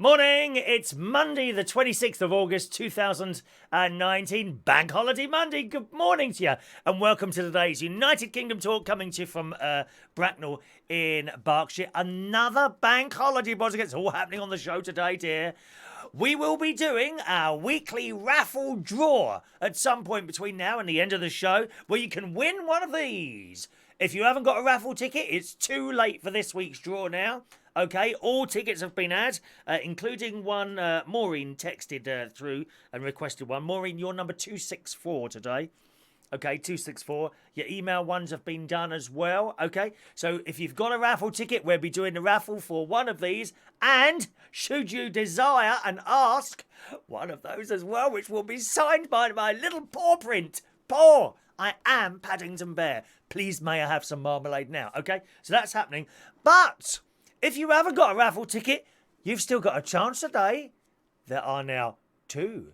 Morning, it's Monday the 26th of August 2019, Bank Holiday Monday. Good morning to you and welcome to today's United Kingdom talk coming to you from Bracknell in Berkshire. Another bank holiday, boys. It's all happening on the show today, dear. We will be doing our weekly raffle draw at some point between now and the end of the show where you can win one of these. If you haven't got a raffle ticket, it's too late for this week's draw now. Okay, all tickets have been had, including one Maureen texted through and requested one. Maureen, you're number 264 today. Okay, 264. Your email ones have been done as well. Okay, so if you've got a raffle ticket, we'll be doing the raffle for one of these. And should you desire and ask, one of those as well, which will be signed by my little paw print. Paw! I am Paddington Bear. Please may I have some marmalade now. Okay, so that's happening. But if you haven't got a raffle ticket, you've still got a chance today. There are now two.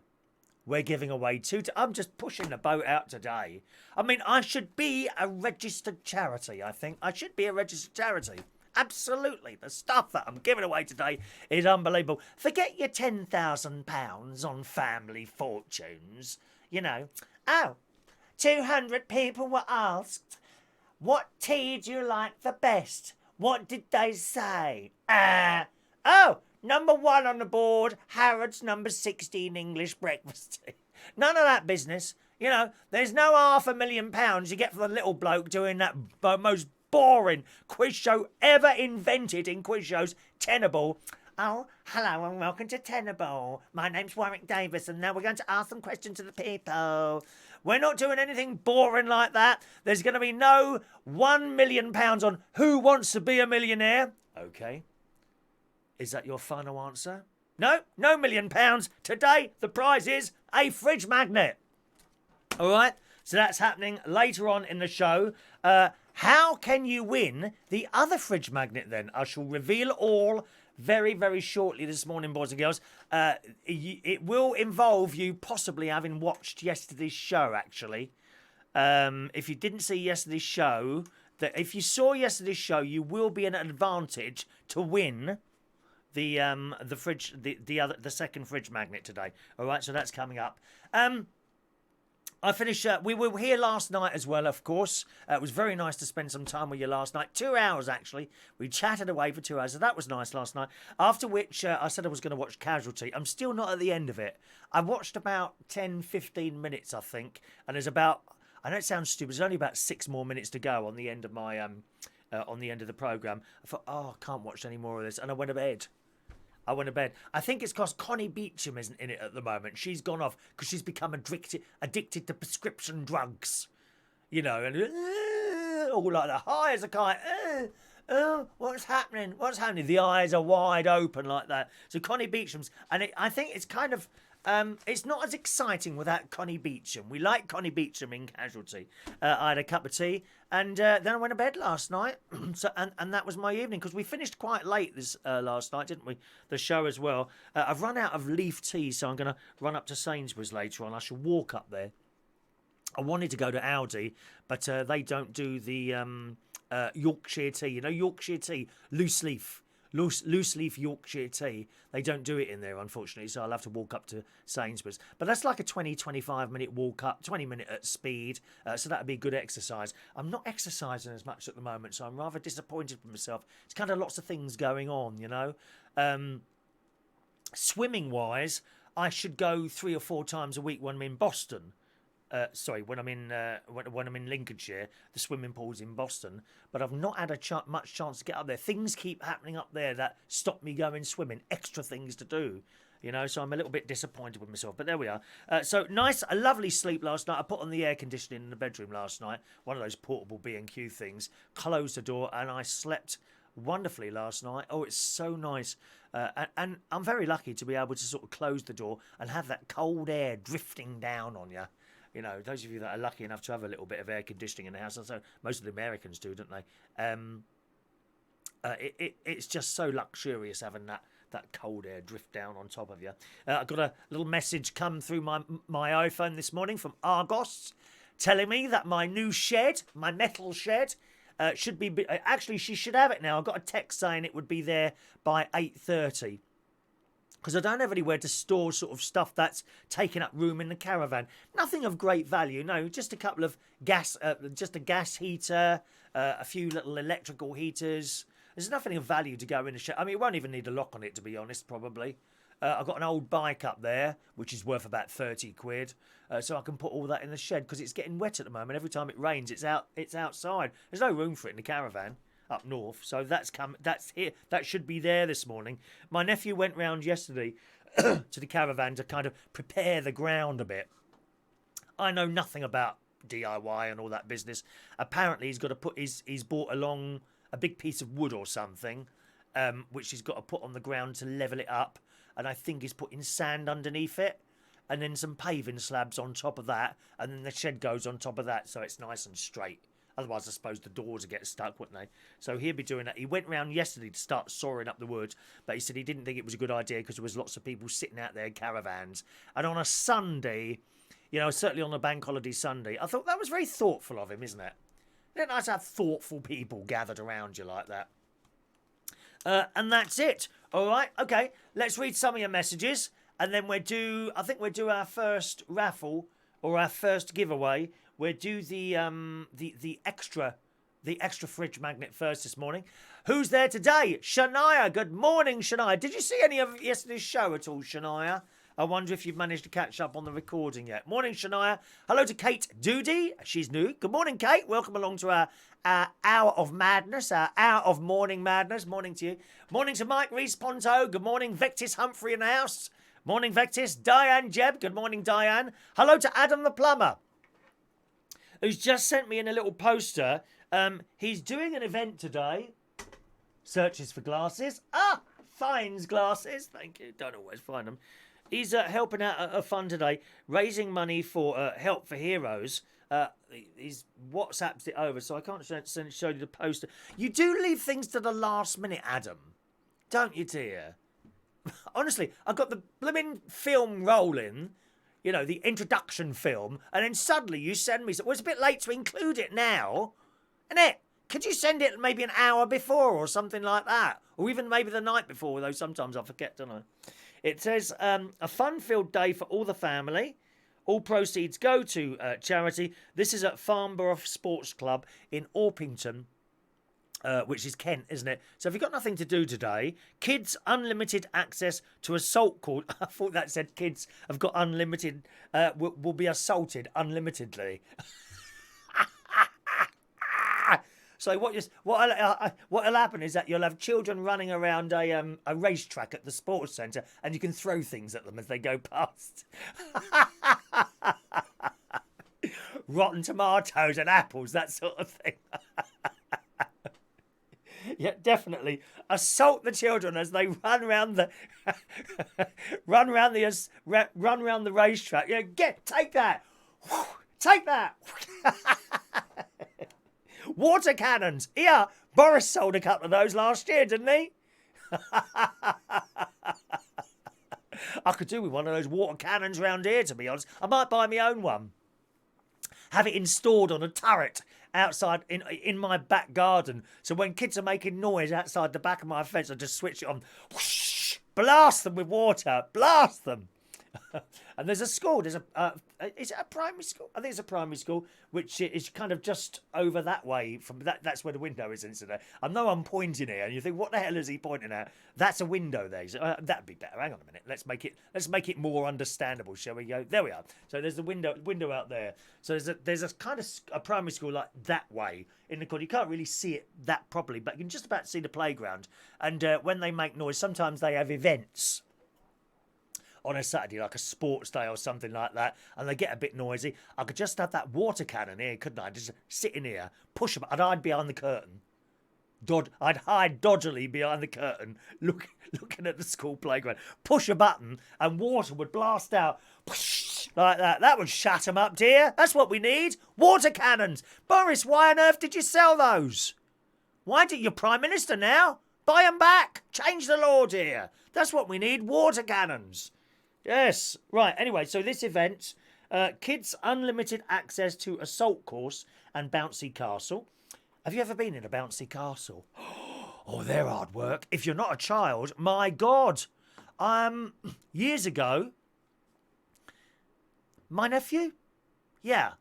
We're giving away two. I'm just pushing the boat out today. I mean, I should be a registered charity, I think. I should be a registered charity. Absolutely. The stuff that I'm giving away today is unbelievable. Forget your £10,000 on family fortunes. You know. Oh, 200 people were asked, what tea do you like the best? What did they say? Oh, number 1 on the board, Harrods number 16 English breakfast tea. None of that business. You know, there's no £500,000 you get for the little bloke doing that most boring quiz show ever invented in quiz shows, Tenable. Oh, hello and welcome to Tenable. My name's Warwick Davis and now we're going to ask some questions to the people. We're not doing anything boring like that. There's going to be no £1 million on Who Wants to Be a Millionaire. Okay. Is that your final answer? No, no £1 million. Today, the prize is a fridge magnet. All right. So that's happening later on in the show. How can you win the other fridge magnet then? I shall reveal all very, very shortly this morning, boys and girls. It will involve you possibly having watched yesterday's show, actually. If you didn't see yesterday's show, if you saw yesterday's show, you will be in an advantage to win the fridge, the second fridge magnet today. All right, so that's coming up. I finished. We were here last night as well, of course. It was very nice to spend some time with you last night. 2 hours, actually. We chatted away for 2 hours, so that was nice last night. After which, I said I was going to watch Casualty. I'm still not at the end of it. I watched about 10, 15 minutes, I think. And there's about, I know it sounds stupid, there's only about 6 more minutes to go on the end of my, on the end of the programme. I thought, I can't watch any more of this. And I went to bed. I think it's because Connie Beecham isn't in it at the moment. She's gone off because she's become addicted to prescription drugs. You know, and all like that, high as a kite. What's happening? What's happening? The eyes are wide open like that. So Connie Beecham's, and I think it's kind of, it's not as exciting without Connie Beecham. We like Connie Beecham in Casualty. I had a cup of tea, and then I went to bed last night. So and that was my evening, because we finished quite late this last night, didn't we? The show as well. I've run out of leaf tea, so I'm going to run up to Sainsbury's later on. I shall walk up there. I wanted to go to Aldi, but they don't do the Yorkshire tea. You know, Yorkshire tea, loose leaf Yorkshire tea. They don't do it in there, unfortunately, so I'll have to walk up to Sainsbury's. But that's like a 20-25 minute walk up, 20 minute at speed, so that would be good exercise. I'm not exercising as much at the moment, so I'm rather disappointed with myself. It's kind of lots of things going on, you know. Swimming wise, I should go 3 or 4 times a week when I'm in Boston. When I'm in Lincolnshire, the swimming pool's in Boston, but I've not had much chance to get up there. Things keep happening up there that stop me going swimming. Extra things to do, you know. So I'm a little bit disappointed with myself. But there we are. So nice, a lovely sleep last night. I put on the air conditioning in the bedroom last night, one of those portable B&Q things. Closed the door, and I slept wonderfully last night. Oh, it's so nice. And I'm very lucky to be able to sort of close the door and have that cold air drifting down on you. You know, those of you that are lucky enough to have a little bit of air conditioning in the house, and so most of the Americans do, don't they? It's just so luxurious having that cold air drift down on top of you. I got a little message come through my iPhone this morning from Argos, telling me that my new shed, my metal shed, should be... Actually, she should have it now. I got a text saying it would be there by 8:30. because I don't have anywhere to store sort of stuff that's taking up room in the caravan. Nothing of great value, no, just a couple of gas, just a gas heater, a few little electrical heaters. There's nothing of value to go in the shed. I mean, it won't even need a lock on it, to be honest, probably. I've got an old bike up there, which is worth about 30 quid. So I can put all that in the shed because it's getting wet at the moment. Every time it rains, it's outside. There's no room for it in the caravan up north. So that's here. That should be there this morning. My nephew went round yesterday to the caravan to kind of prepare the ground a bit. I know nothing about DIY and all that business. Apparently, he's bought along a big piece of wood or something, which he's got to put on the ground to level it up. And I think he's putting sand underneath it, and then some paving slabs on top of that, and then the shed goes on top of that, so it's nice and straight. Otherwise, I suppose the doors would get stuck, wouldn't they? So he'll be doing that. He went round yesterday to start sawing up the wood, but he said he didn't think it was a good idea because there was lots of people sitting out there in caravans. And on a Sunday, you know, certainly on a bank holiday Sunday, I thought that was very thoughtful of him, isn't it? Isn't it nice to have thoughtful people gathered around you like that? And that's it. All right, okay. Let's read some of your messages, and then we'll do our first raffle or our first giveaway. We'll do the extra fridge magnet first this morning. Who's there today? Shania. Good morning, Shania. Did you see any of yesterday's show at all, Shania? I wonder if you've managed to catch up on the recording yet. Morning, Shania. Hello to Kate Doody. She's new. Good morning, Kate. Welcome along to our hour of madness, our hour of morning madness. Morning to you. Morning to Mike Reese-Ponto. Good morning, Vectis Humphrey in the house. Morning, Vectis. Diane Jebb. Good morning, Diane. Hello to Adam the Plumber, who's just sent me in a little poster. He's doing an event today. Searches for glasses. Finds glasses. Thank you. Don't always find them. He's helping out a fund today, raising money for Help for Heroes. He's WhatsApped it over, so I can't show you the poster. You do leave things to the last minute, Adam, don't you, dear? Honestly, I've got the blooming film rolling, you know, the introduction film, and then suddenly you send me... Well, it's a bit late to include it now, isn't it? Could you send it maybe an hour before or something like that? Or even maybe the night before, though sometimes I forget, don't I? It says, a fun-filled day for all the family. All proceeds go to charity. This is at Farnborough Sports Club in Orpington, which is Kent, isn't it? So if you've got nothing to do today, kids unlimited access to assault court. I thought that said kids have got unlimited, will be assaulted unlimitedly. So what'll happen is that you'll have children running around a racetrack at the sports centre, and you can throw things at them as they go past. Rotten tomatoes and apples, that sort of thing. Yeah, definitely assault the children as they run around the racetrack. Yeah, take that, take that. Water cannons. Here, Boris sold a couple of those last year, didn't he? I could do with one of those water cannons round here, to be honest. I might buy my own one. Have it installed on a turret outside in my back garden. So when kids are making noise outside the back of my fence, I just switch it on. Whoosh, blast them with water. Blast them. And there's a school. Is it a primary school? I think it's a primary school, which is kind of just over that way from that. That's where the window is, isn't it? I know I'm pointing here, and you think, what the hell is he pointing at? That's a window there. So, that'd be better. Hang on a minute. Let's make it more understandable, shall we go? There we are. So there's the window out there. So there's a kind of a primary school like that way in the corner. You can't really see it that properly, but you can just about see the playground. And when they make noise, sometimes they have events on a Saturday, like a sports day or something like that, and they get a bit noisy. I could just have that water cannon here, couldn't I? Just sit in here, push them, and I'd hide behind the curtain. I'd hide dodgily behind the curtain, looking at the school playground. Push a button, and water would blast out like that. That would shut them up, dear. That's what we need. Water cannons. Boris, why on earth did you sell those? Why did you're Prime Minister now? Buy them back. Change the law, dear. That's what we need. Water cannons. Yes. Right. Anyway, so this event, kids unlimited access to assault course and bouncy castle. Have you ever been in a bouncy castle? Oh, they're hard work. If you're not a child, my God. Years ago, my nephew, yeah,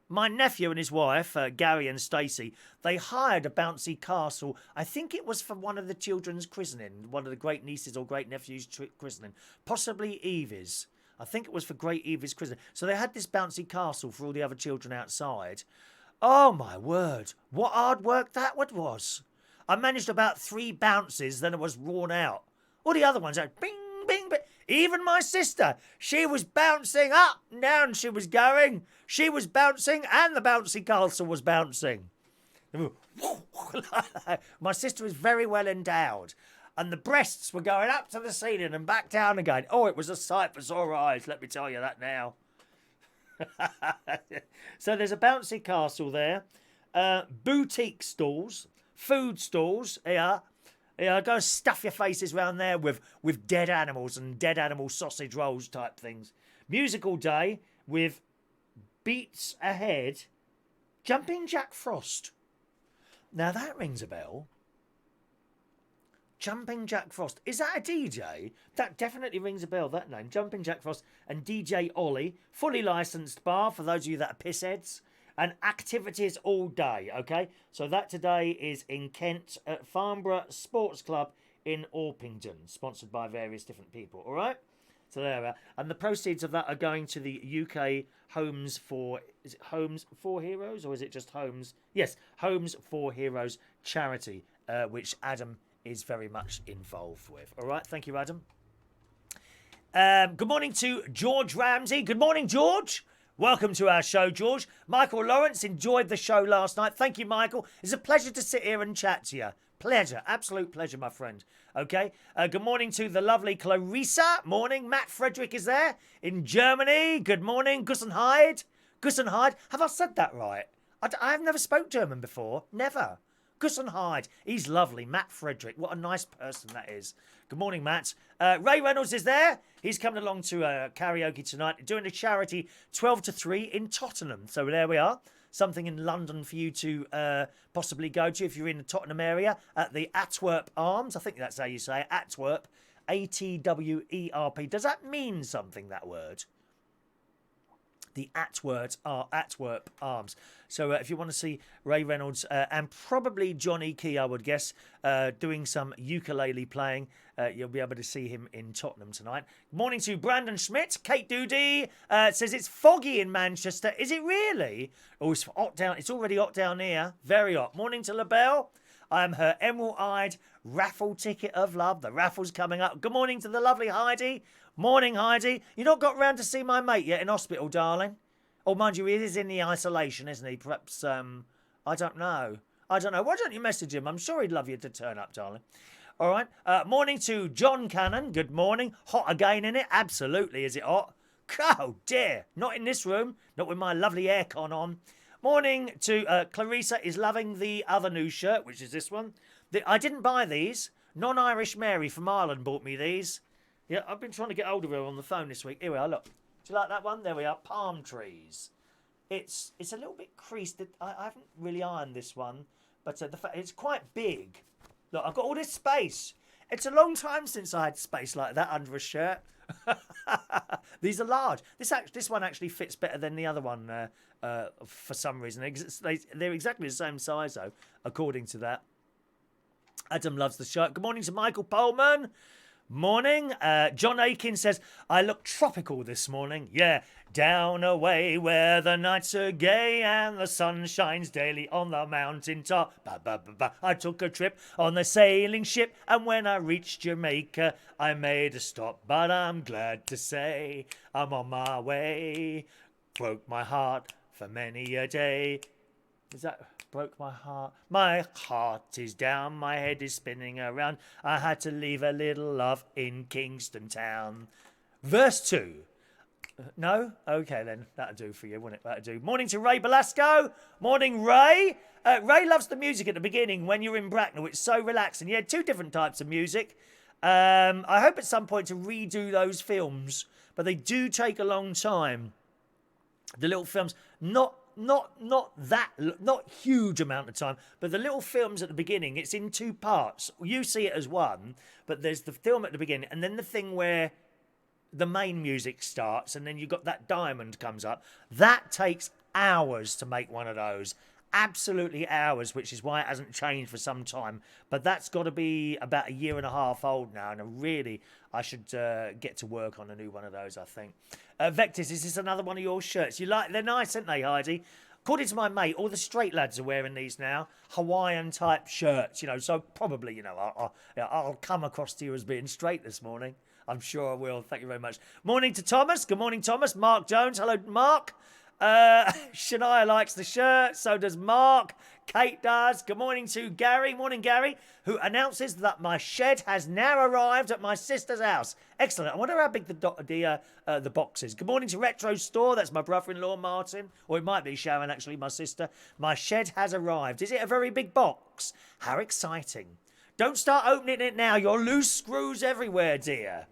my nephew and his wife, Gary and Stacey, they hired a bouncy castle. I think it was for one of the children's christening, one of the great nieces or great nephews' christening, possibly Evie's. I think it was for Great Evie's christening. So they had this bouncy castle for all the other children outside. Oh my word, what hard work that was. I managed about 3 bounces, then it was worn out. All the other ones had bing, bing, bing. Even my sister, she was bouncing up and down, she was going. She was bouncing and the bouncy castle was bouncing. My sister is very well endowed. And the breasts were going up to the ceiling and back down again. Oh, it was a sight for sore eyes, let me tell you that now. So there's a bouncy castle there. Boutique stalls, food stalls, yeah. Yeah, go stuff your faces round there with dead animals and dead animal sausage rolls type things. Musical day with beats ahead. Jumping Jack Frost. Now that rings a bell. Jumping Jack Frost. Is that a DJ? That definitely rings a bell, that name. Jumping Jack Frost and DJ Ollie. Fully licensed bar for those of you that are pissheads. And activities all day, okay? So that today is in Kent at Farnborough Sports Club in Orpington, sponsored by various different people, all right? So there we are. And the proceeds of that are going to the UK Homes for... Is it Homes for Heroes or is it just Homes? Yes, Homes for Heroes charity, which Adam is very much involved with. All right, thank you, Adam. Good morning to George Ramsey. Good morning, George. Welcome to our show, George. Michael Lawrence enjoyed the show last night. Thank you, Michael. It's a pleasure to sit here and chat to you. Pleasure. Absolute pleasure, my friend. Okay. Good morning to the lovely Clarissa. Morning. Matt Frederick is there in Germany. Good morning. Gussenheid. Gussenheid. Have I said that right? I have never spoke German before. Never. Gussenheid. He's lovely. Matt Frederick. What a nice person that is. Good morning, Matt. Ray Reynolds is there. He's coming along to karaoke tonight, doing a charity 12 to 3 in Tottenham. So there we are. Something in London for you to possibly go to if you're in the Tottenham area at the Antwerp Arms. I think that's how you say it. Antwerp. A-T-W-E-R-P. Does that mean something, that word? The Antwerp Arms. So if you want to see Ray Reynolds and probably Johnny Key, I would guess, doing some ukulele playing, you'll be able to see him in Tottenham tonight. Morning to Brandon Schmidt. Kate Doody says it's foggy in Manchester. Is it really? Oh, it's hot down. It's already hot down here. Very hot. Morning to LaBelle. I am her emerald-eyed raffle ticket of love. The raffle's coming up. Good morning to the lovely Heidi. Morning, Heidi. You not got round to see my mate yet in hospital, darling? Oh, mind you, he is in the isolation, isn't he? Perhaps, I don't know. Why don't you message him? I'm sure he'd love you to turn up, darling. All right. Morning to John Cannon. Good morning. Hot again, in it? Absolutely. Is it hot? Oh, dear. Not in this room. Not with my lovely aircon on. Morning to Clarissa is loving the other new shirt, which is this one. I didn't buy these. Non-Irish Mary from Ireland bought me these. Yeah, I've been trying to get hold of her on the phone this week. Here we are, look. Do you like that one? There we are, palm trees. It's a little bit creased. I haven't really ironed this one, but it's quite big. Look, I've got all this space. It's a long time since I had space like that under a shirt. These are large. This one actually fits better than the other one for some reason. They're exactly the same size, though, according to that. Adam loves the shirt. Good morning to Michael Pullman. Morning. John Aiken says, I look tropical this morning. Yeah. Down away where the nights are gay and the sun shines daily on the mountain top. Ba, ba, ba, ba. I took a trip on the sailing ship and when I reached Jamaica I made a stop. But I'm glad to say I'm on my way. Broke my heart for many a day. Is that... broke my heart. My heart is down, my head is spinning around. I had to leave a little love in Kingston Town. Verse 2. No? Okay then, that'll do for you, won't it? That'll do. Morning to Ray Belasco. Morning, Ray. Ray loves the music at the beginning when you're in Bracknell. It's so relaxing. Yeah, 2 different types of music. I hope at some point to redo those films, but they do take a long time. The little films, not not huge amount of time, but the little films at the beginning, it's in two parts. You see it as one, but there's the film at the beginning, and then the thing where the main music starts, and then you've got that diamond comes up. That takes hours to make one of those. Absolutely hours, which is why it hasn't changed for some time. But that's got to be about a year and a half old now, and I should get to work on a new one of those, I think. Vectis, is this another one of your shirts? They're nice, aren't they, Heidi? According to my mate, all the straight lads are wearing these now, Hawaiian type shirts, so probably, I'll come across to you as being straight this morning. I'm sure I will. Thank you very much. Morning to Thomas. Good morning, Thomas. Mark Jones. Hello, Mark. Shania likes the shirt. So does Mark. Kate does. Good morning to Gary. Morning, Gary, who announces that my shed has now arrived at my sister's house. Excellent. I wonder how big the box is. Good morning to Retro Store. That's my brother-in-law, Martin. Or it might be Sharon, actually, my sister. My shed has arrived. Is it a very big box? How exciting. Don't start opening it now. You'll lose screws everywhere, dear.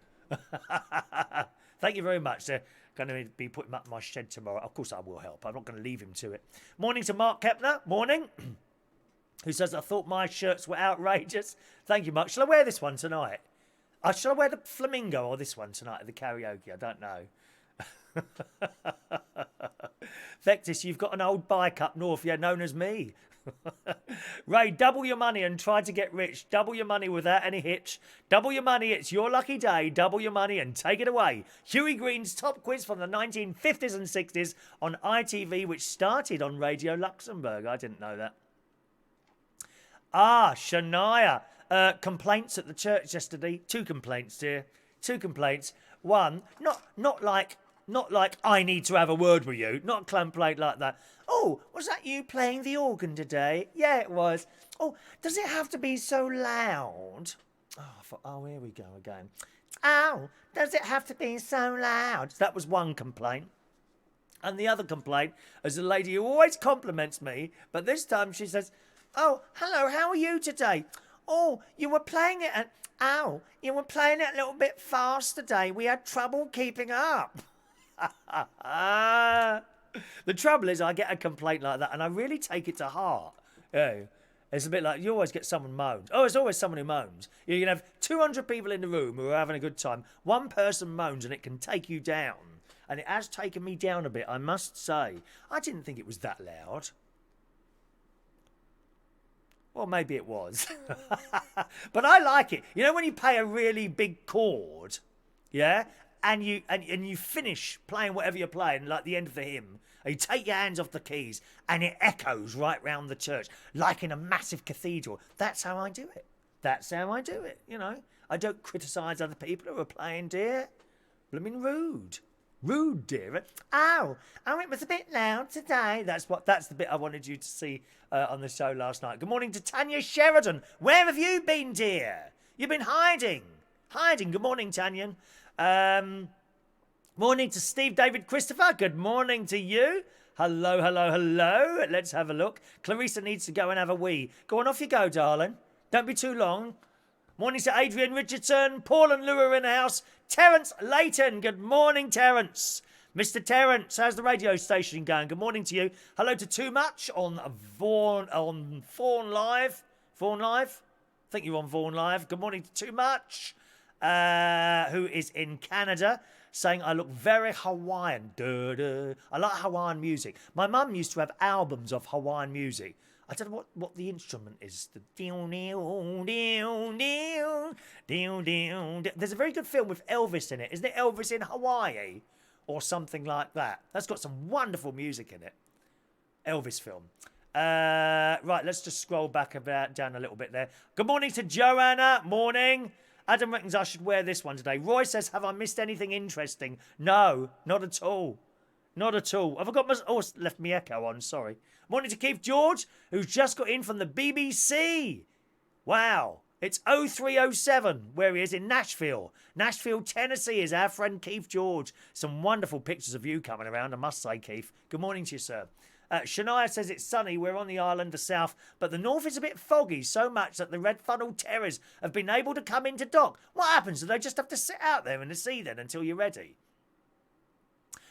Thank you very much. They're going to be putting up my shed tomorrow. Of course, I will help. I'm not going to leave him to it. Morning to Mark Kepner. Morning. Who says, I thought my shirts were outrageous. Thank you, Mark. Shall I wear this one tonight? Shall I wear the flamingo or this one tonight at the karaoke? I don't know. Vectis, you've got an old bike up north, known as me. Ray, double your money and try to get rich. Double your money without any hitch. Double your money, it's your lucky day. Double your money and take it away. Huey Green's top quiz from the 1950s and 60s on ITV, which started on Radio Luxembourg. I didn't know that. Shania. Complaints at the church yesterday. 2 complaints, dear. 2 complaints. One, not like I need to have a word with you. Not a complaint like that. Oh, was that you playing the organ today? Yeah, it was. Oh, does it have to be so loud? Here we go again. Oh, does it have to be so loud? That was one complaint. And the other complaint is a lady who always compliments me, but this time she says, oh, hello, how are you today? Oh, you were playing it you were playing it a little bit fast today. We had trouble keeping up. The trouble is I get a complaint like that and I really take it to heart. Yeah. It's a bit like you always get someone moans. Oh, it's always someone who moans. You can have 200 people in the room who are having a good time. One person moans and it can take you down. And it has taken me down a bit, I must say. I didn't think it was that loud. Well, maybe it was. But I like it. You know when you play a really big chord, yeah? And you finish playing whatever you're playing, like the end of the hymn, and you take your hands off the keys, and it echoes right round the church, like in a massive cathedral. That's how I do it. That's how I do it, I don't criticise other people who are playing, dear. Blooming rude. Rude, dear. Oh, it was a bit loud today. That's the bit I wanted you to see on the show last night. Good morning to Tanya Sheridan. Where have you been, dear? You've been hiding. Good morning, Tanya. Morning to Steve David Christopher. Good morning to you. Hello. Let's have a look. Clarissa needs to go and have a wee. Go on, off you go, darling. Don't be too long. Morning to Adrian Richardson. Paul and Lou are in the house. Terence Layton. Good morning, Terence. Mr. Terence, how's the radio station going? Good morning to you. Hello to Too Much on Fawn Live. Fawn Live? I think you're on Fawn Live. Good morning to Too Much. Who is in Canada, saying I look very Hawaiian. I like Hawaiian music. My mum used to have albums of Hawaiian music. I don't know what the instrument is. There's a very good film with Elvis in it. Isn't it Elvis in Hawaii? Or something like that. That's got some wonderful music in it. Elvis film. Right, let's just scroll back down a little bit there. Good morning to Joanna. Morning. Adam reckons I should wear this one today. Roy says, have I missed anything interesting? No, not at all. Not at all. Have I got my... Oh, it's left me echo on, sorry. Morning to Keith George, who's just got in from the BBC. Wow. It's 0307, where he is in Nashville. Nashville, Tennessee is our friend Keith George. Some wonderful pictures of you coming around, I must say, Keith. Good morning to you, sir. Shania says it's sunny. We're on the island of South, but the north is a bit foggy, so much that the red funnel terrors have been able to come into dock. What happens? Do they just have to sit out there in the sea then until you're ready?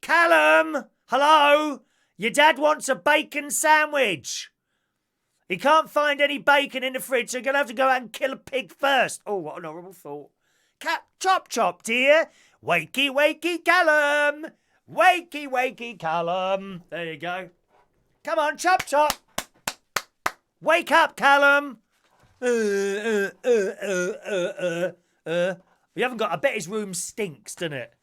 Callum! Hello? Your dad wants a bacon sandwich. He can't find any bacon in the fridge, so you're going to have to go out and kill a pig first. Oh, what an horrible thought. Chop, chop, dear. Wakey, wakey, Callum. Wakey, wakey, Callum. There you go. Come on, chop, chop. Wake up, Callum. You haven't got... I bet his room stinks, doesn't it?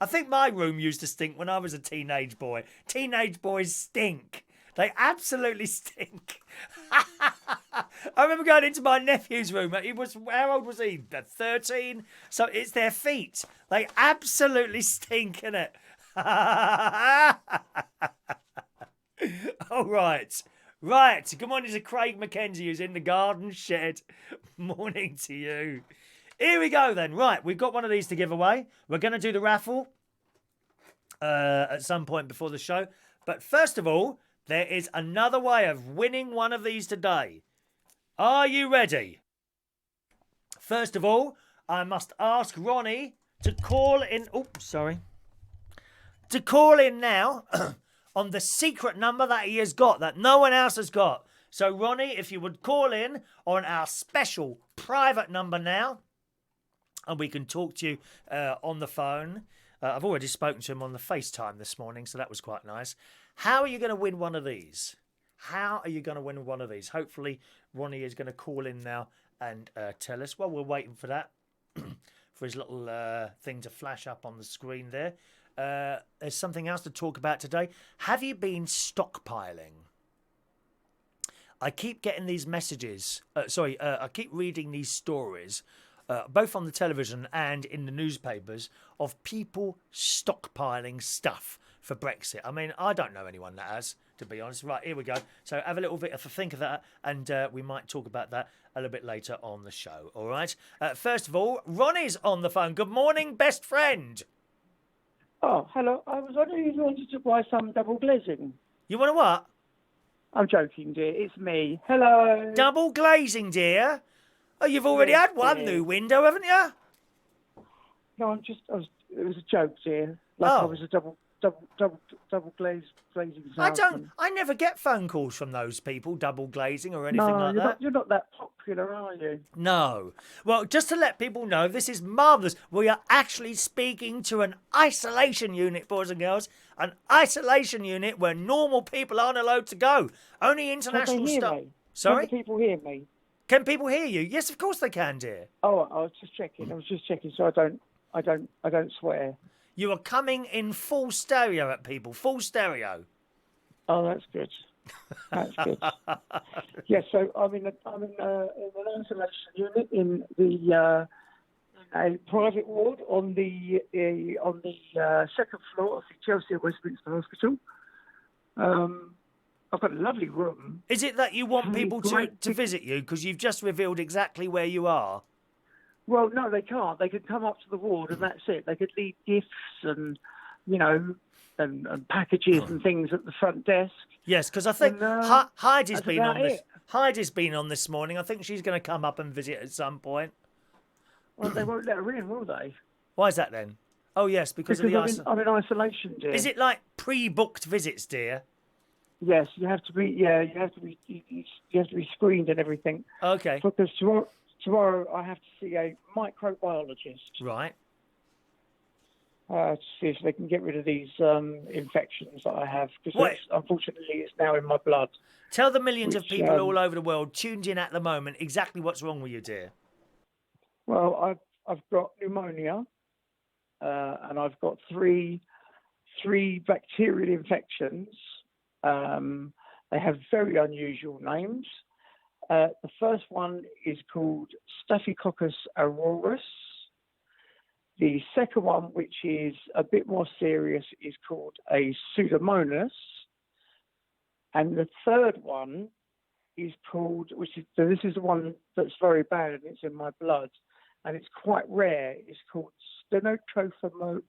I think my room used to stink when I was a teenage boy. Teenage boys stink. They absolutely stink. I remember going into my nephew's room. He was... How old was he? 13? So it's their feet. They absolutely stink, innit? All right. Right. Good morning to Craig McKenzie, who's in the garden shed. Morning to you. Here we go then. Right, we've got one of these to give away. We're going to do the raffle at some point before the show. But first of all, there is another way of winning one of these today. Are you ready? First of all, I must ask Ronnie to call in... Oh, sorry. To call in now on the secret number that he has got, that no one else has got. So, Ronnie, if you would call in on our special private number now, and we can talk to you on the phone. I've already spoken to him on the FaceTime this morning, so that was quite nice. How are you going to win one of these? How are you going to win one of these? Hopefully, Ronnie is going to call in now and tell us. Well, we're waiting for that, for his little thing to flash up on the screen there. There's something else to talk about today. Have you been stockpiling? I keep getting these messages. I keep reading these stories, both on the television and in the newspapers, of people stockpiling stuff for Brexit. I mean, I don't know anyone that has, to be honest. Right, here we go. So have a little bit of a think of that, and we might talk about that a little bit later on the show. All right. First of all, Ronnie's on the phone. Good morning, best friend. Oh, hello. I was wondering if you wanted to buy some double glazing. You want to what? I'm joking, dear. It's me. Hello. Double glazing, dear. Oh, you've already Yes, had one dear. new window, haven't you? No, it was a joke, dear. Like I was a double glazing salesman. I never get phone calls from those people, double glazing or anything like that. You're not that popular, are you? No. Well, just to let people know, this is marvellous. We are actually speaking to an isolation unit, boys and girls. An isolation unit where normal people aren't allowed to go. Only international stuff. Sorry? Can people hear me? Can people hear you? Yes, of course they can, dear. Oh, I was just checking so I don't swear. You are coming in full stereo at people, full stereo. Oh, that's good. That's good. Yes, so I'm in an isolation unit in the a private ward on the second floor of the Chelsea Westminster Hospital. I've got a lovely room. Is it that you want people to visit you because you've just revealed exactly where you are? Well, no, they can't. They could come up to the ward and that's it. They could leave gifts and, and packages and things at the front desk. Yes, because I think Heidi's been on this. Heidi's been on this morning. I think she's going to come up and visit at some point. Well, they won't let her in, will they? Why is that then? Oh yes, because of the I'm in isolation, dear. Is it like pre-booked visits, dear? Yes, you have to be. Yeah, you have to be screened and everything. Okay. Because tomorrow I have to see a microbiologist. Right. To see if they can get rid of these infections that I have. Because unfortunately it's now in my blood. Tell the millions of people all over the world tuned in at the moment exactly what's wrong with you, dear. Well, I've got pneumonia, and I've got three bacterial infections. They have very unusual names. The first one is called Staphylococcus aureus. The second one, which is a bit more serious, is called a Pseudomonas. And the third one is called, this is the one that's very bad and it's in my blood, and it's quite rare. It's called Stenotrophomonius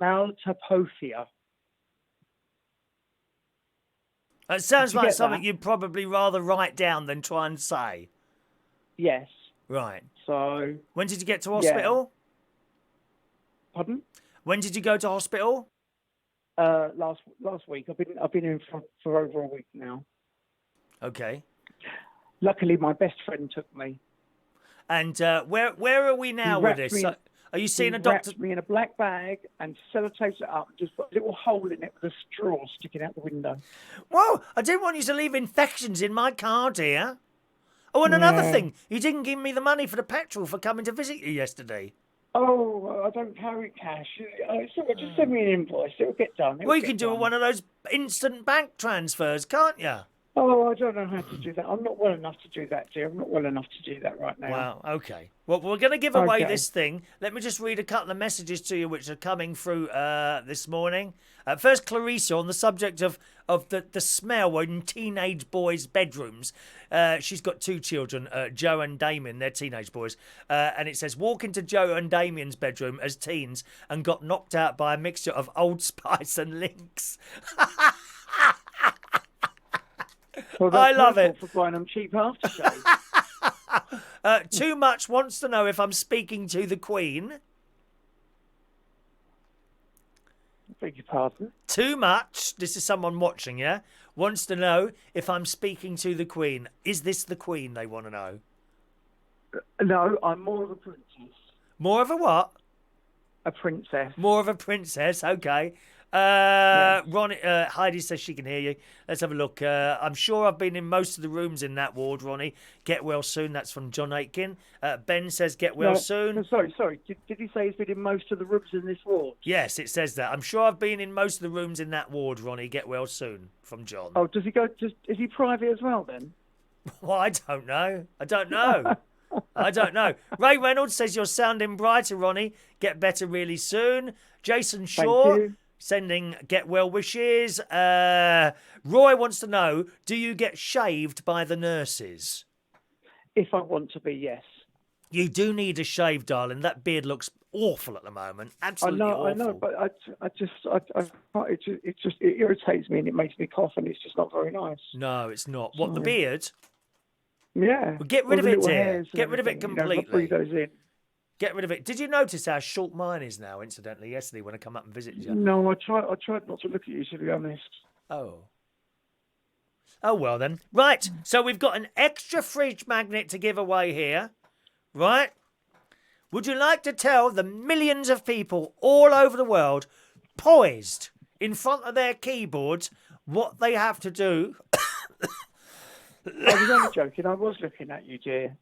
maltopofia. It sounds like something you'd probably rather write down than try and say. Yes. Right. So, When did you get to yeah. hospital? Pardon? When did you go to hospital? Last week. I've been in for over a week now. Okay. Luckily, my best friend took me. And where are we now with this? So, are you seeing a doctor? He wrapped me in a black bag and sellotaped it up and just put a little hole in it with a straw sticking out the window. Whoa! I didn't want you to leave infections in my car, dear. Oh, and another Yeah. thing, you didn't give me the money for the petrol for coming to visit you yesterday. Oh, I don't carry cash. Just send me an invoice. It'll get done. Well, you can do one of those instant bank transfers, can't you? Oh, I don't know how to do that. I'm not well enough to do that, dear. I'm not well enough to do that right now. Wow, okay. Well, we're going to give away this thing. Let me just read a couple of messages to you which are coming through this morning. First, Clarissa, on the subject of the smell in teenage boys' bedrooms. She's got two children, Joe and Damien. They're teenage boys. And it says, walk into Joe and Damien's bedroom as teens and got knocked out by a mixture of Old Spice and Lynx. Well, I love it. For buying them cheap aftershave. Too Much wants to know if I'm speaking to the Queen. Beg your pardon? Too Much, this is someone watching, yeah? Wants to know if I'm speaking to the Queen. Is this the Queen, they want to know? No, I'm more of a princess. More of a what? A princess. More of a princess, okay. Ronnie, Heidi says she can hear you. Let's have a look. I'm sure I've been in most of the rooms in that ward, Ronnie. Get well soon. That's from John Aitken. Ben says get well soon. No, sorry. Did he say he's been in most of the rooms in this ward? Yes, it says that. I'm sure I've been in most of the rooms in that ward, Ronnie. Get well soon, from John. Oh, does he go? Is he private as well then? Well, I don't know. I don't know. Ray Reynolds says you're sounding brighter, Ronnie. Get better really soon. Jason Shaw. Thank you. Sending get well wishes. Roy wants to know, do you get shaved by the nurses? If I want to be, yes. You do need a shave, darling. That beard looks awful at the moment. Absolutely awful. I know, but it just irritates me and it makes me cough and it's just not very nice. No, it's not. What, the beard? Yeah. Well, get rid of it, dear. Get rid of it completely. Breathe those in. Get rid of it. Did you notice how short mine is now, incidentally, yesterday when I come up and visited you? No, I tried not to look at you, to be honest. Oh. Oh, well then. Right, so we've got an extra fridge magnet to give away here. Right? Would you like to tell the millions of people all over the world, poised in front of their keyboards, what they have to do? I was only joking. I was looking at you, dear.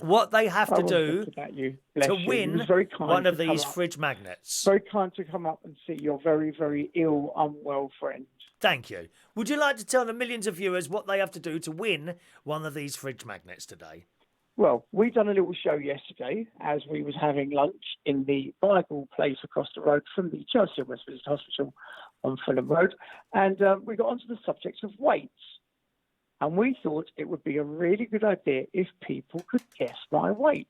What they have to do to win one of these fridge magnets. Very kind to come up and see your very, very ill, unwell friend. Thank you. Would you like to tell the millions of viewers what they have to do to win one of these fridge magnets today? Well, we done a little show yesterday as we was having lunch in the Bible place across the road from the Chelsea West Village Hospital on Fulham Road. And we got onto the subject of weights. And we thought it would be a really good idea if people could guess my weight.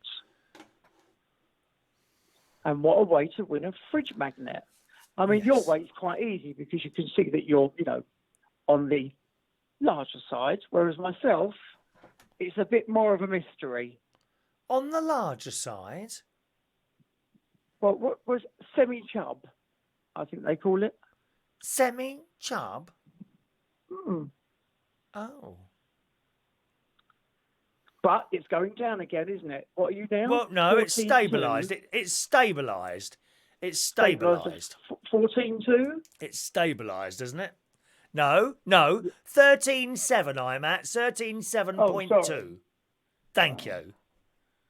And what a way to win a fridge magnet. I mean, your weight's quite easy because you can see that you're, on the larger side, whereas myself, it's a bit more of a mystery. On the larger side? Well, what was semi-chub, I think they call it. Semi-chub? Mm. Oh. But it's going down again, isn't it? What are you now? Well, no, it's stabilised. It's stabilised. It's stabilised. 14.2? It's stabilised, isn't it? No. 13.7 I'm at. 13.7.2. Thank you.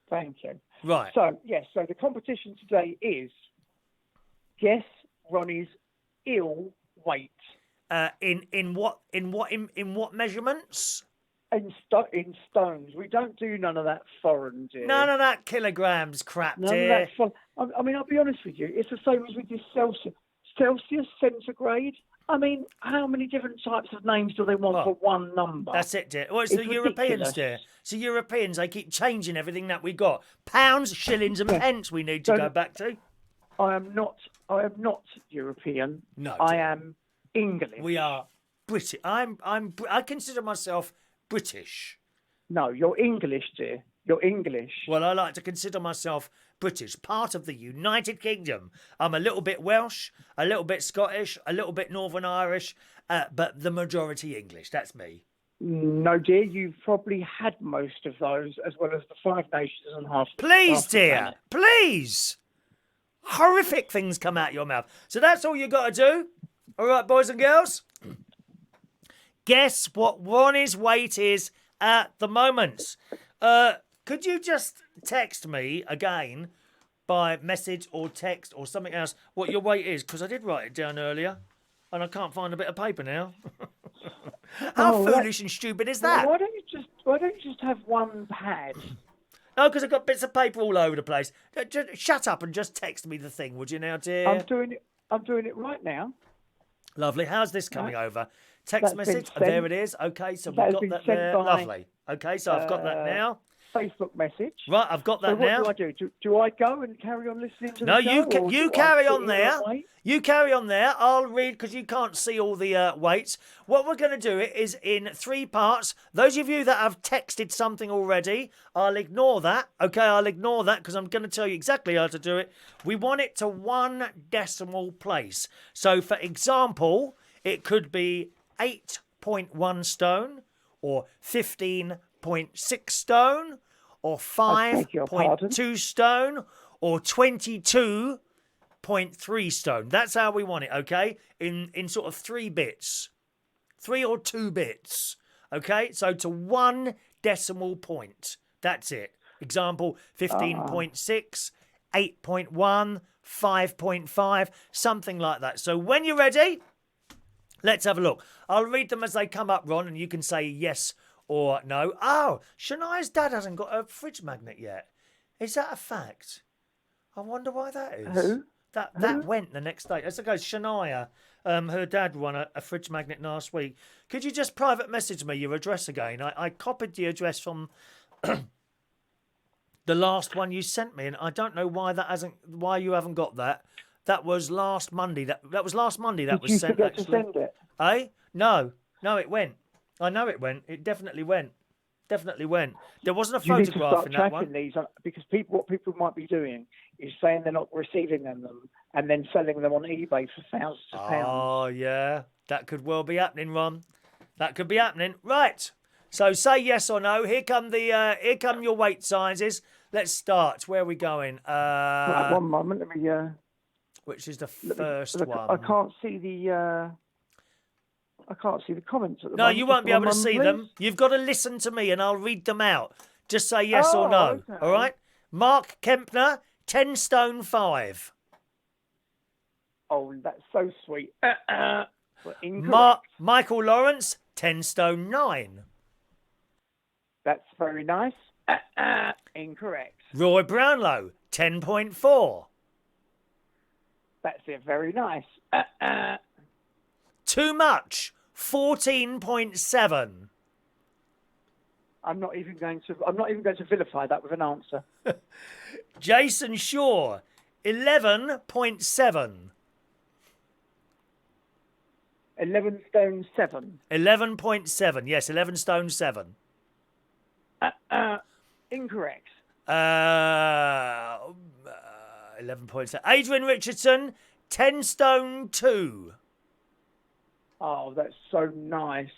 Thank you. Right. So, yes, so the competition today is guess Ronnie's ill weight. In what measurements? In stones. We don't do none of that foreign, dear. None of that kilograms crap, None dear. of that I mean, I'll be honest with you. It's the same as with this Celsius, centigrade. I mean, how many different types of names do they want for one number? That's it, dear. Well, it's the Europeans, dear. It's the Europeans. They keep changing everything that we got. Pounds, shillings, and pence. We need to go back to. I am not European. No, I am English. We are British. I consider myself British. No, you're English, dear. You're English. Well, I like to consider myself British, part of the United Kingdom. I'm a little bit Welsh, a little bit Scottish, a little bit Northern Irish, but the majority English. That's me. No, dear, you've probably had most of those, as well as the Five Nations and half. Please, half the dear, planet. please. Horrific things come out your mouth. So that's all you got to do. All right, boys and girls. Guess what Ronnie's weight is at the moment. Could you just text me again by message or text or something else what your weight is? Because I did write it down earlier and I can't find a bit of paper now. How foolish and stupid is that? Why don't you just have one pad? No, because I've got bits of paper all over the place. Just shut up and just text me the thing, would you now, dear? I'm doing it right now. Lovely. How's this coming over? Text That's message. been sent. There it is. Okay, so That we've has got been that sent there. by, Lovely. Okay, so I've got that now. Facebook message. Right, I've got that So now. what do? Do I go and carry on listening to the No, show? you carry on there. You carry on there. I'll read because you can't see all the weights. What we're going to do it is in 3 parts. Those of you that have texted something already, I'll ignore that. Okay, I'll ignore that because I'm going to tell you exactly how to do it. We want it to 1 decimal place. So, for example, it could be 8.1 stone or 15.6 stone or 5.2 stone or 22.3 stone. That's how we want it, okay? In sort of 3 bits. 3 or 2 bits. Okay? So to 1 decimal point. That's it. Example 15.6, 8.1, 5.5, something like that. So when you're ready, let's have a look. I'll read them as they come up, Ron, and you can say yes or no. Oh, Shania's dad hasn't got a fridge magnet yet. Is that a fact? I wonder why that is. Who? That went the next day. It's okay, Shania. Her dad won a fridge magnet last week. Could you just private message me your address again? I copied the address from the last one you sent me, and I don't know why you haven't got that. That was last Monday. That was last Monday. That was sent. Did you forget to send it? Eh? No, it went. I know it went. It definitely went. Definitely went. There wasn't a You need to photograph start in that tracking one. these because what people might be doing is saying they're not receiving them and then selling them on eBay for thousands of pounds. Oh yeah, that could well be happening, Ron. That could be happening. Right. So say yes or no. Here come your weight sizes. Let's start. Where are we going? Right, one moment. Let me. Which is the first one? I can't see the. I can't see the comments at the No, moment. you won't be able to Just see one them. moment, You've got to listen to me and I'll read them out. Just say yes or no. Okay. All right? Mark Kempner, 10 stone 5. Oh, that's so sweet. But incorrect. Michael Lawrence, 10 stone 9. That's very nice. Incorrect. Roy Brownlowe, 10.4. That's it. Very nice. Too much, 14.7. I'm not even going to vilify that with an answer. Jason Shaw, 11.7. 11 stone 7. 11.7. Yes, 11 stone 7. Incorrect. 11.7. Adrian Richardson, 10 stone 2. Oh, that's so nice.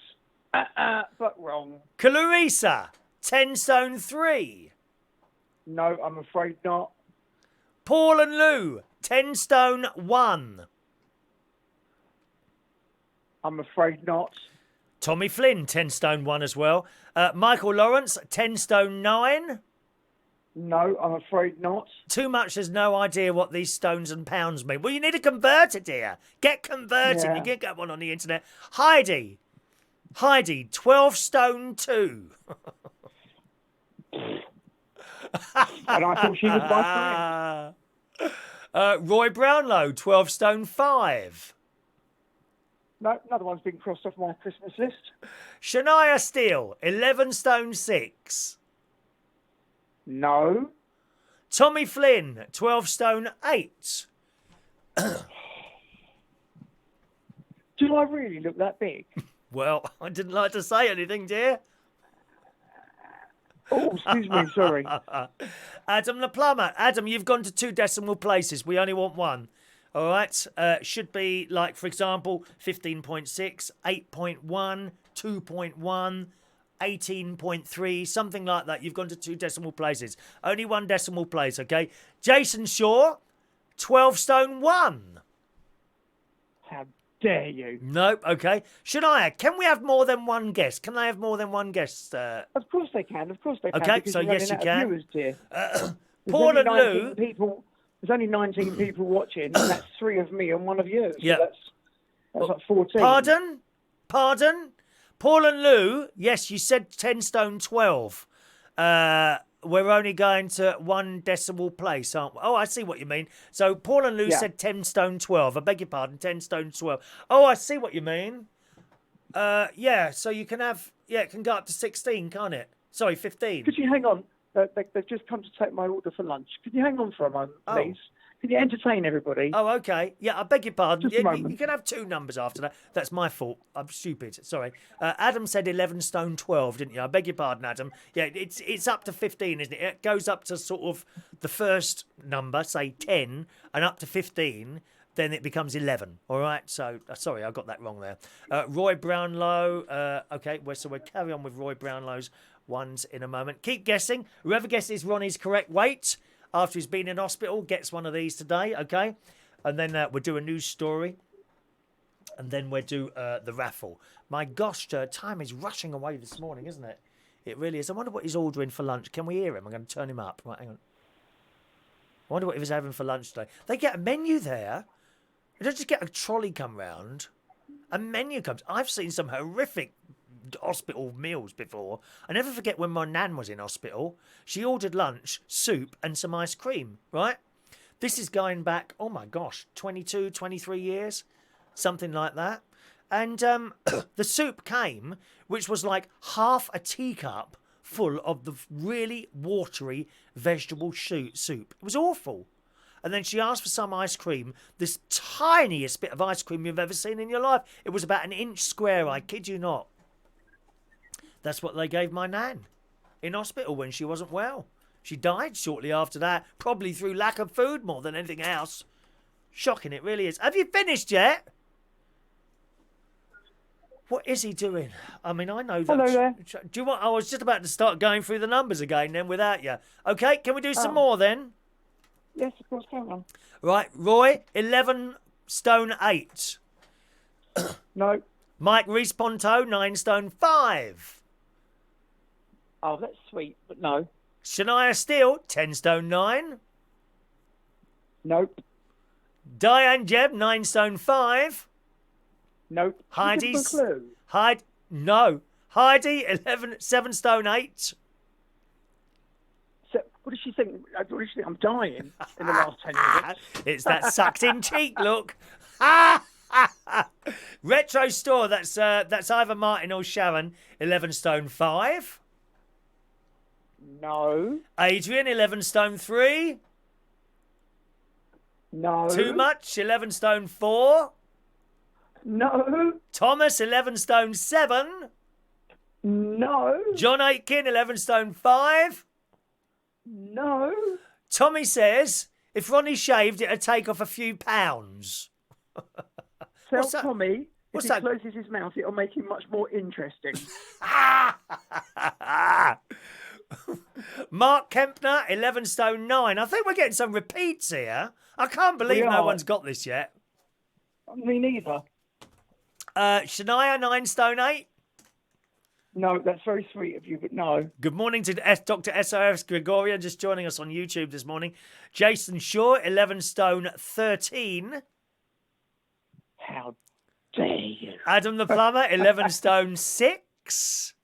But wrong. Clarissa, 10 stone 3. No, I'm afraid not. Paul and Lou, 10 stone 1. I'm afraid not. Tommy Flynn, 10 stone 1 as well. Michael Lawrence, 10 stone 9. No, I'm afraid not. Too much has no idea what these stones and pounds mean. Well, you need a converter, dear. Get converted. Yeah. You can get one on the internet. Heidi, 12 stone 2. And I thought she was my friend. Roy Brownlowe, 12 stone 5. No, another one's been crossed off my Christmas list. Shania Steele, 11 stone 6. No. Tommy Flynn, 12 stone 8. Do I really look that big? Well, I didn't like to say anything, dear. Oh, excuse me, sorry. Adam the plumber. Adam, you've gone to 2 decimal places. We only want 1. All right. Should be like, for example, 15.6, 8.1, 2.1, 18.3, something like that. You've gone to 2 decimal places. Only 1 decimal place, okay? Jason Shaw, 12 stone 1. How dare you? Nope, okay. Shania, can we have more than 1 guest? Can I have more than 1 guest? Of course they can. Of course they can. Okay, because so you're yes, running you out of can. Viewers, dear. There's Paul only and 19 Lou. people. There's only 19 people watching, and that's 3 of me and 1 of you. So Yeah. that's like 14. Pardon? Paul and Lou, yes, you said 10 stone 12. We're only going to 1 decimal place, aren't we? Oh, I see what you mean. So Paul and Lou Yeah. said 10 stone 12. I beg your pardon, 10 stone 12. Oh, I see what you mean. Yeah, so you can have, yeah, it can go up to 16, can't it? Sorry, 15. Could you hang on? They've just come to take my order for lunch. Could you hang on for a moment, please? Can you entertain everybody? Oh, okay. Yeah, I beg your pardon. Just a Yeah, moment. you can have 2 numbers after that. That's my fault. I'm stupid. Sorry. Adam said 11 stone 12, didn't you? I beg your pardon, Adam. Yeah, it's up to 15, isn't it? It goes up to sort of the first number, say 10, and up to 15. Then it becomes 11. All right. So sorry, I got that wrong there. Roy Brownlowe. Okay. So we'll carry on with Roy Brownlowe's ones in a moment. Keep guessing. Whoever guesses Ronnie's correct weight after he's been in hospital gets one of these today. Okay. And then we'll do a news story. And then we'll do the raffle. My gosh, time is rushing away this morning, isn't it? It really is. I wonder what he's ordering for lunch. Can we hear him? I'm going to turn him up. Right, hang on. I wonder what he was having for lunch today. They get a menu there. They don't just get a trolley come round. A menu comes. I've seen some horrific hospital meals before. I never forget when my nan was in hospital. She ordered lunch, soup and some ice cream, right? This is going back, oh my gosh, 22, 23 years. Something like that. And the soup came, which was like half a teacup full of the really watery vegetable soup. It was awful. And then she asked for some ice cream, this tiniest bit of ice cream you've ever seen in your life. It was about 1 inch square, I kid you not. That's what they gave my nan in hospital when she wasn't well. She died shortly after that, probably through lack of food more than anything else. Shocking, it really is. Have you finished yet? What is he doing? I mean, I know that. Hello there. Do you want? I was just about to start going through the numbers again then without you. Okay, can we do some more then? Yes, of course, come on. Right, Roy, 11 stone 8. No. Mike Reese-Ponto, 9 stone 5. Oh, that's sweet, but no. Shania Steele, 10 stone 9. Nope. Diane Jebb, 9 stone 5. Nope. Heidi's... Give us a clue. No. Heidi, 7 stone 8. So, what does she think? I'm dying in the last 10 minutes. It's that sucked in cheek look. Retro Store, that's either Martin or Sharon, 11 stone 5. No. Adrian, 11 stone 3. No. Too much, 11 stone 4. No. Thomas, 11 stone 7. No. John Aitken, 11 stone 5. No. Tommy says, if Ronnie shaved, it'd take off a few pounds. Tell What's that? Tommy, What's if he that? closes his mouth, it'll make him much more interesting. Mark Kempner, 11 stone 9. I think we're getting some repeats here. I can't believe We no are. one's got this yet. Me neither. Shania, 9 stone 8. No, that's very sweet of you, but no. Good morning to Dr. SOS Gregorian, just joining us on YouTube this morning. Jason Shaw, 11 stone 13. How dare you? Adam the Plumber, 11 stone 6.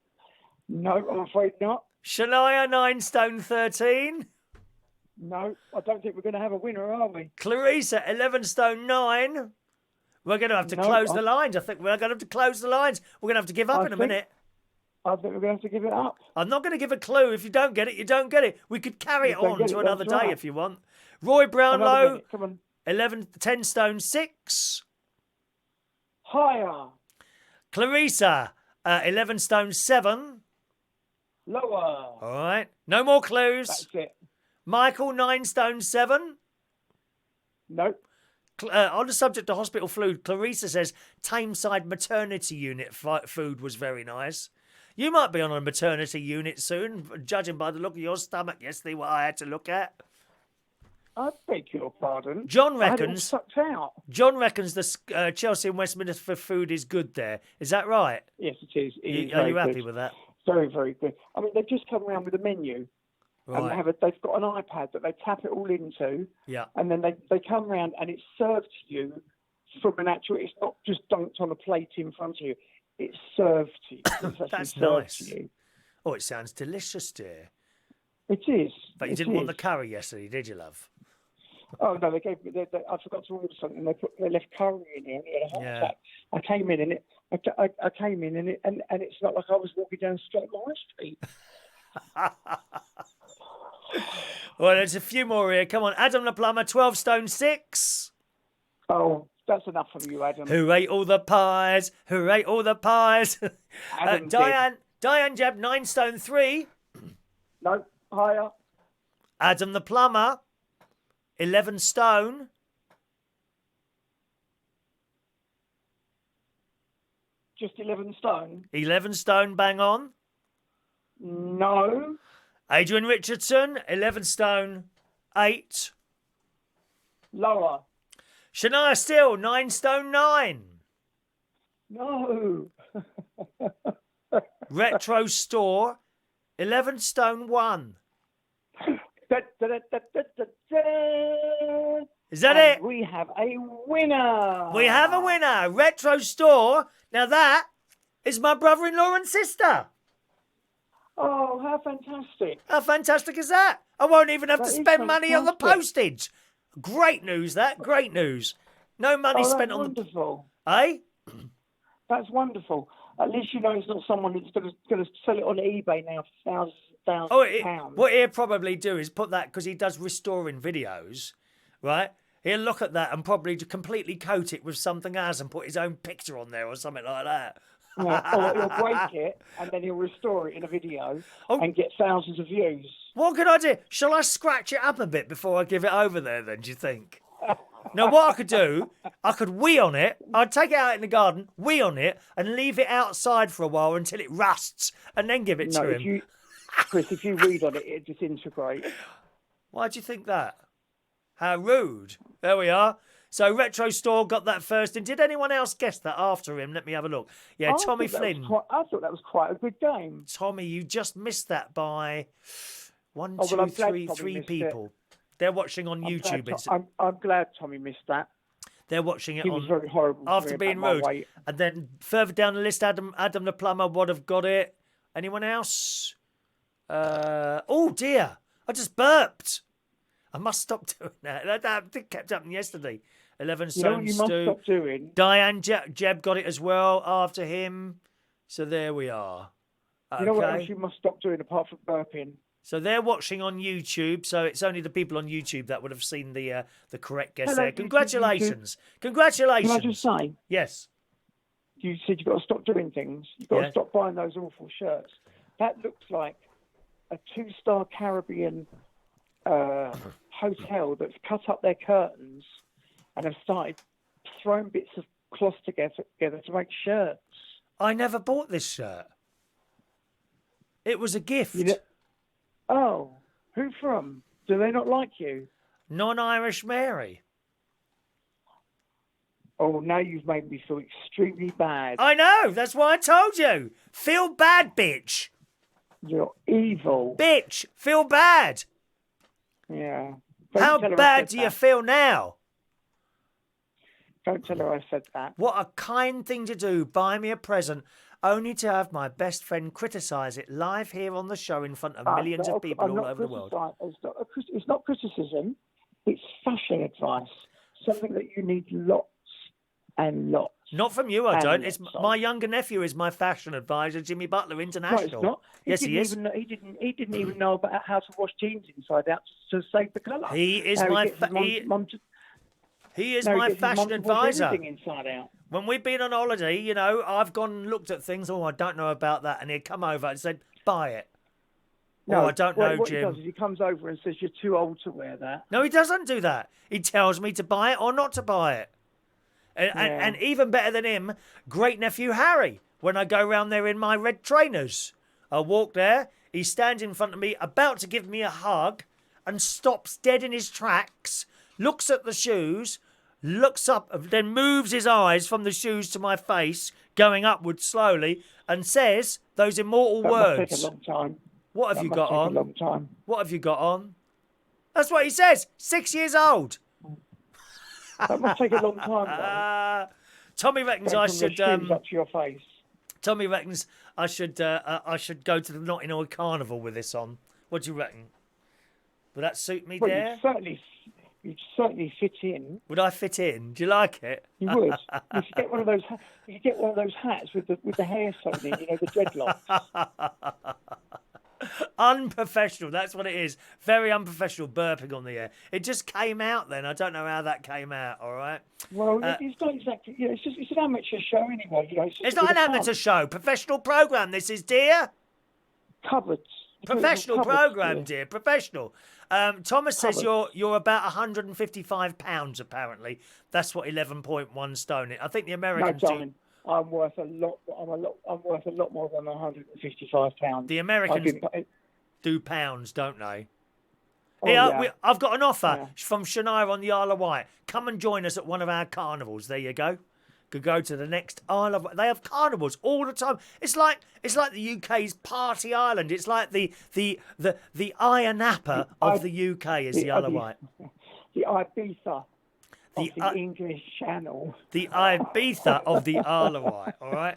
No, I'm afraid not. Shania, 9 stone 13. No, I don't think we're going to have a winner, are we? Clarissa, 11 stone 9. We're going to have to close the lines. I think we're going to have to close the lines. We're going to have to give up in a minute. I think we're going to have to give it up. I'm not going to give a clue. If you don't get it, you don't get it. We could carry it on to another day if you want. Roy Brownlowe, Come on. 10 stone 6. Higher. Clarissa, 11 stone 7. Lower. All right. No more clues. That's it. Michael, 9 stone 7. Nope. On the subject of hospital food, Clarissa says Tameside maternity unit food was very nice. You might be on a maternity unit soon, judging by the look of your stomach yesterday, what I had to look at. I beg your pardon. John I had it all reckons sucked out. John reckons the Chelsea and Westminster food is good there. Is that right? Yes, it is. Are you happy with that? Very, very good. I mean, they've just come around with a menu. Right. And they've got an iPad that they tap it all into. Yeah. And then they come around and it's served to you from an actual, it's not just dunked on a plate in front of you. It's served to you. It's That's nice. To you. Oh, it sounds delicious, dear. It is. But you didn't want the curry yesterday, did you, love? Oh, no, they gave me, I forgot to order something. They left curry in here and it had a heart attack. I came in and and it's not like I was walking down straight line street. Well, there's a few more here. Come on, Adam the Plumber, 12 stone 6. Oh, that's enough from you, Adam. Who ate all the pies? Who ate all the pies? Diane Jeb, 9 stone 3. No, higher. Adam the Plumber, 11 stone. Just 11 stone? 11 stone, bang on. No. Adrian Richardson, 11 stone 8. Lower. Shania Steele, 9 stone 9. No. Retro Store, 11 stone 1. Is that it? We have a winner. We have a winner. Retro Store. Now that is my brother-in-law and sister. Oh, how fantastic. How fantastic is that? I won't even have to spend money on the postage. Great news, that. Great news. No money spent on wonderful. Eh? That's wonderful. At least you know it's not someone who's going to sell it on eBay now for thousands of pounds. What he'll probably do is put that, because he does restoring videos, right? He'll look at that and probably completely coat it with something else and put his own picture on there or something like that. Yeah. Or he'll break it and then he'll restore it in a video and get thousands of views. What could I do? Shall I scratch it up a bit before I give it over there then, do you think? Now, what I could do, I could wee on it. I'd take it out in the garden, wee on it, and leave it outside for a while until it rusts, and then give it to him. Chris, if you read on it, it disintegrates. Why do you think that? How rude. There we are. So Retro Store got that first. And did anyone else guess that after him? Let me have a look. Yeah, Tommy Flynn. I thought that was quite a good game. Tommy, you just missed that by 3 people. They're watching on YouTube. I'm glad Tommy missed that. They're watching it he was very horrible after being rude. And then further down the list, Adam the Plumber would have got it. Anyone else? Oh dear, I just burped. I must stop doing that. That kept happening yesterday. 11 stone stew. You must stop doing. Diane Jeb got it as well after him. So there we are. Okay. You know what else you must stop doing apart from burping? So they're watching on YouTube. So it's only the people on YouTube that would have seen the correct guess there. Congratulations. Congratulations. Can I just say? Yes. You said you've got to stop doing things. You've got to stop buying those awful shirts. That looks like a 2-star Caribbean hotel that's cut up their curtains and have started throwing bits of cloth together to make shirts. I never bought this shirt. It was a gift. Oh, who from? Do they not like you? Non-Irish Mary. Oh, now you've made me feel extremely bad. I know. That's why I told you. Feel bad, bitch. You're evil. Bitch, feel bad. Yeah. How bad do you feel now? Don't tell her I said that. What a kind thing to do. Buy me a present, only to have my best friend criticise it live here on the show in front of millions of people all over the world. It's not criticism. It's fashion advice. Something that you need lots and lots. Not from you, I don't. It's my younger nephew is my fashion advisor, Jimmy Butler International. No, it's not. Yes, he is. He didn't even know about how to wash jeans inside out to save the colour. He is He is my fashion advisor. Inside out. When we've been on holiday, I've gone and looked at things. Oh, I don't know about that. And he'd come over and said, buy it. No, I don't know, what he Jim. does is he comes over and says, "You're too old to wear that." No, he doesn't do that. He tells me to buy it or not to buy it. And even better than him, great nephew Harry, when I go round there in my red trainers. I walk there, he stands in front of me, about to give me a hug, and stops dead in his tracks, looks at the shoes, looks up, then moves his eyes from the shoes to my face, going upwards slowly, and says those immortal That words. must take a long time. What have That you must got take on? A long time. What have you got on? That's what he says. 6 years old. That must take a long time, though. Tommy reckons Going I from your should. shoes up to your face. Tommy reckons I should go to the Notting Hill Carnival with this on. What do you reckon? Would that suit me Well, there? you'd certainly fit in. Would I fit in? Do you like it? You would. You should get one of those. You should get one of those hats with the hair sewn in. You know, the dreadlocks. Unprofessional. That's what it is. Very unprofessional. Burping on the air. It just came out then. I don't know how that came out. All right. Well, it's not exactly. You know, it's an amateur show anyway. You know, it's not an amateur show. Professional program. This is, dear. Cupboards. Professional program, dear. Professional. Thomas says Cupboards. you're about 155 pounds. Apparently, that's what 11.1 stone is. I think the Americans No, darling. I'm worth a lot. I'm worth a lot more than 155 pounds. The Americans do pounds, don't they? Oh, yeah. I've got an offer Yeah. from Shania on the Isle of Wight. Come and join us at one of our carnivals. There you go. Could go to the next Isle of Wight. They have carnivals all the time. It's like the UK's party island. It's like the Ayia Napa of the UK is the Isle of Wight. The Ibiza. The English Channel. The Ibiza of the Isle of Wight, all right?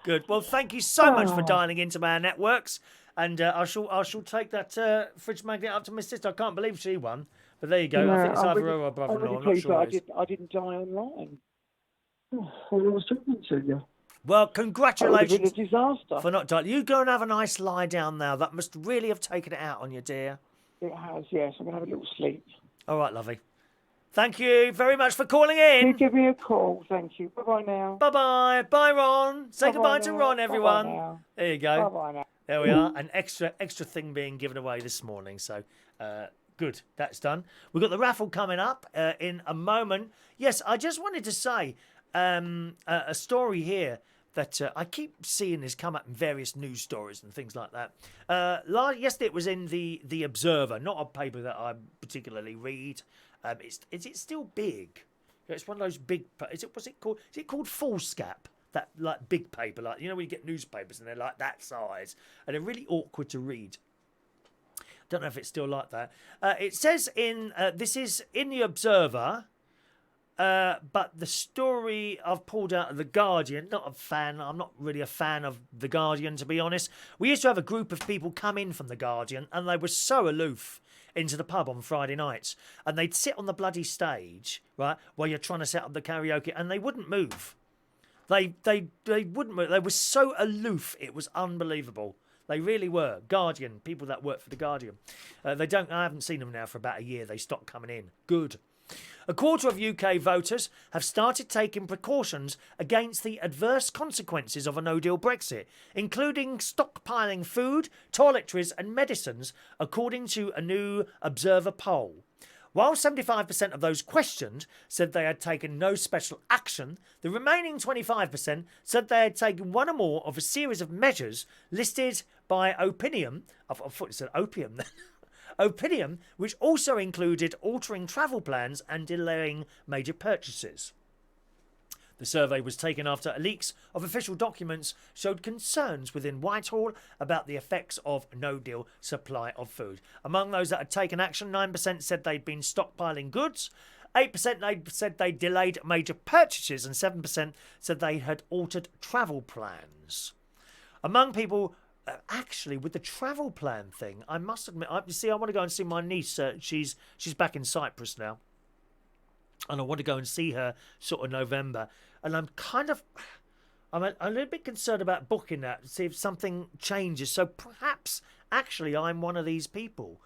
Good. Well, thank you so much for dialing into our networks. And I shall take that fridge magnet up to my sister. I can't believe she won. But there you go. Yeah, I think it's either really, her or brother-in-law. I'm not sure. I didn't die online. I was talking to you. Well, congratulations. It would have been a disaster. For not dying. You go and have a nice lie down now. That must really have taken it out on you, dear. It has, yes. I'm going to have a little sleep. All right, lovely. Thank you very much for calling in. You give me a call. Thank you. Bye-bye now. Bye-bye. Bye, Ron. Say goodbye to Ron, everyone. Bye-bye now. There you go. Bye-bye now. There we are. An extra thing being given away this morning. So, good. That's done. We've got the raffle coming up in a moment. Yes, I just wanted to say a story here that I keep seeing this come up in various news stories and things like that. Yesterday it was in the Observer, not a paper that I particularly read. Is it still big? It's one of those big. What's it called? Is it called foolscap? That like big paper, like when you get newspapers and they're like that size and they're really awkward to read. Don't know if it's still like that. It says this is in the Observer. But the story I've pulled out of The Guardian, not a fan, I'm not really a fan of The Guardian, to be honest. We used to have a group of people come in from The Guardian, and they were so aloof into the pub on Friday nights. And they'd sit on the bloody stage, right, while you're trying to set up the karaoke, and they wouldn't move. They wouldn't move. They were so aloof, it was unbelievable. They really were. Guardian, people that work for The Guardian. I haven't seen them now for about a year. They stopped coming in. Good. A quarter of UK voters have started taking precautions against the adverse consequences of a no-deal Brexit, including stockpiling food, toiletries and medicines, according to a new Observer poll. While 75% of those questioned said they had taken no special action, the remaining 25% said they had taken one or more of a series of measures listed by Opinion. I thought it said opium then. Opinion, which also included altering travel plans and delaying major purchases. The survey was taken after leaks of official documents showed concerns within Whitehall about the effects of no-deal supply of food. Among those that had taken action, 9% said they'd been stockpiling goods, 8% said they delayed major purchases, and 7% said they had altered travel plans. Among people actually, with the travel plan thing, I must admit, I want to go and see my niece. She's back in Cyprus now, and I want to go and see her sort of November. And I'm a little bit concerned about booking that, see if something changes. So perhaps, actually, I'm one of these people.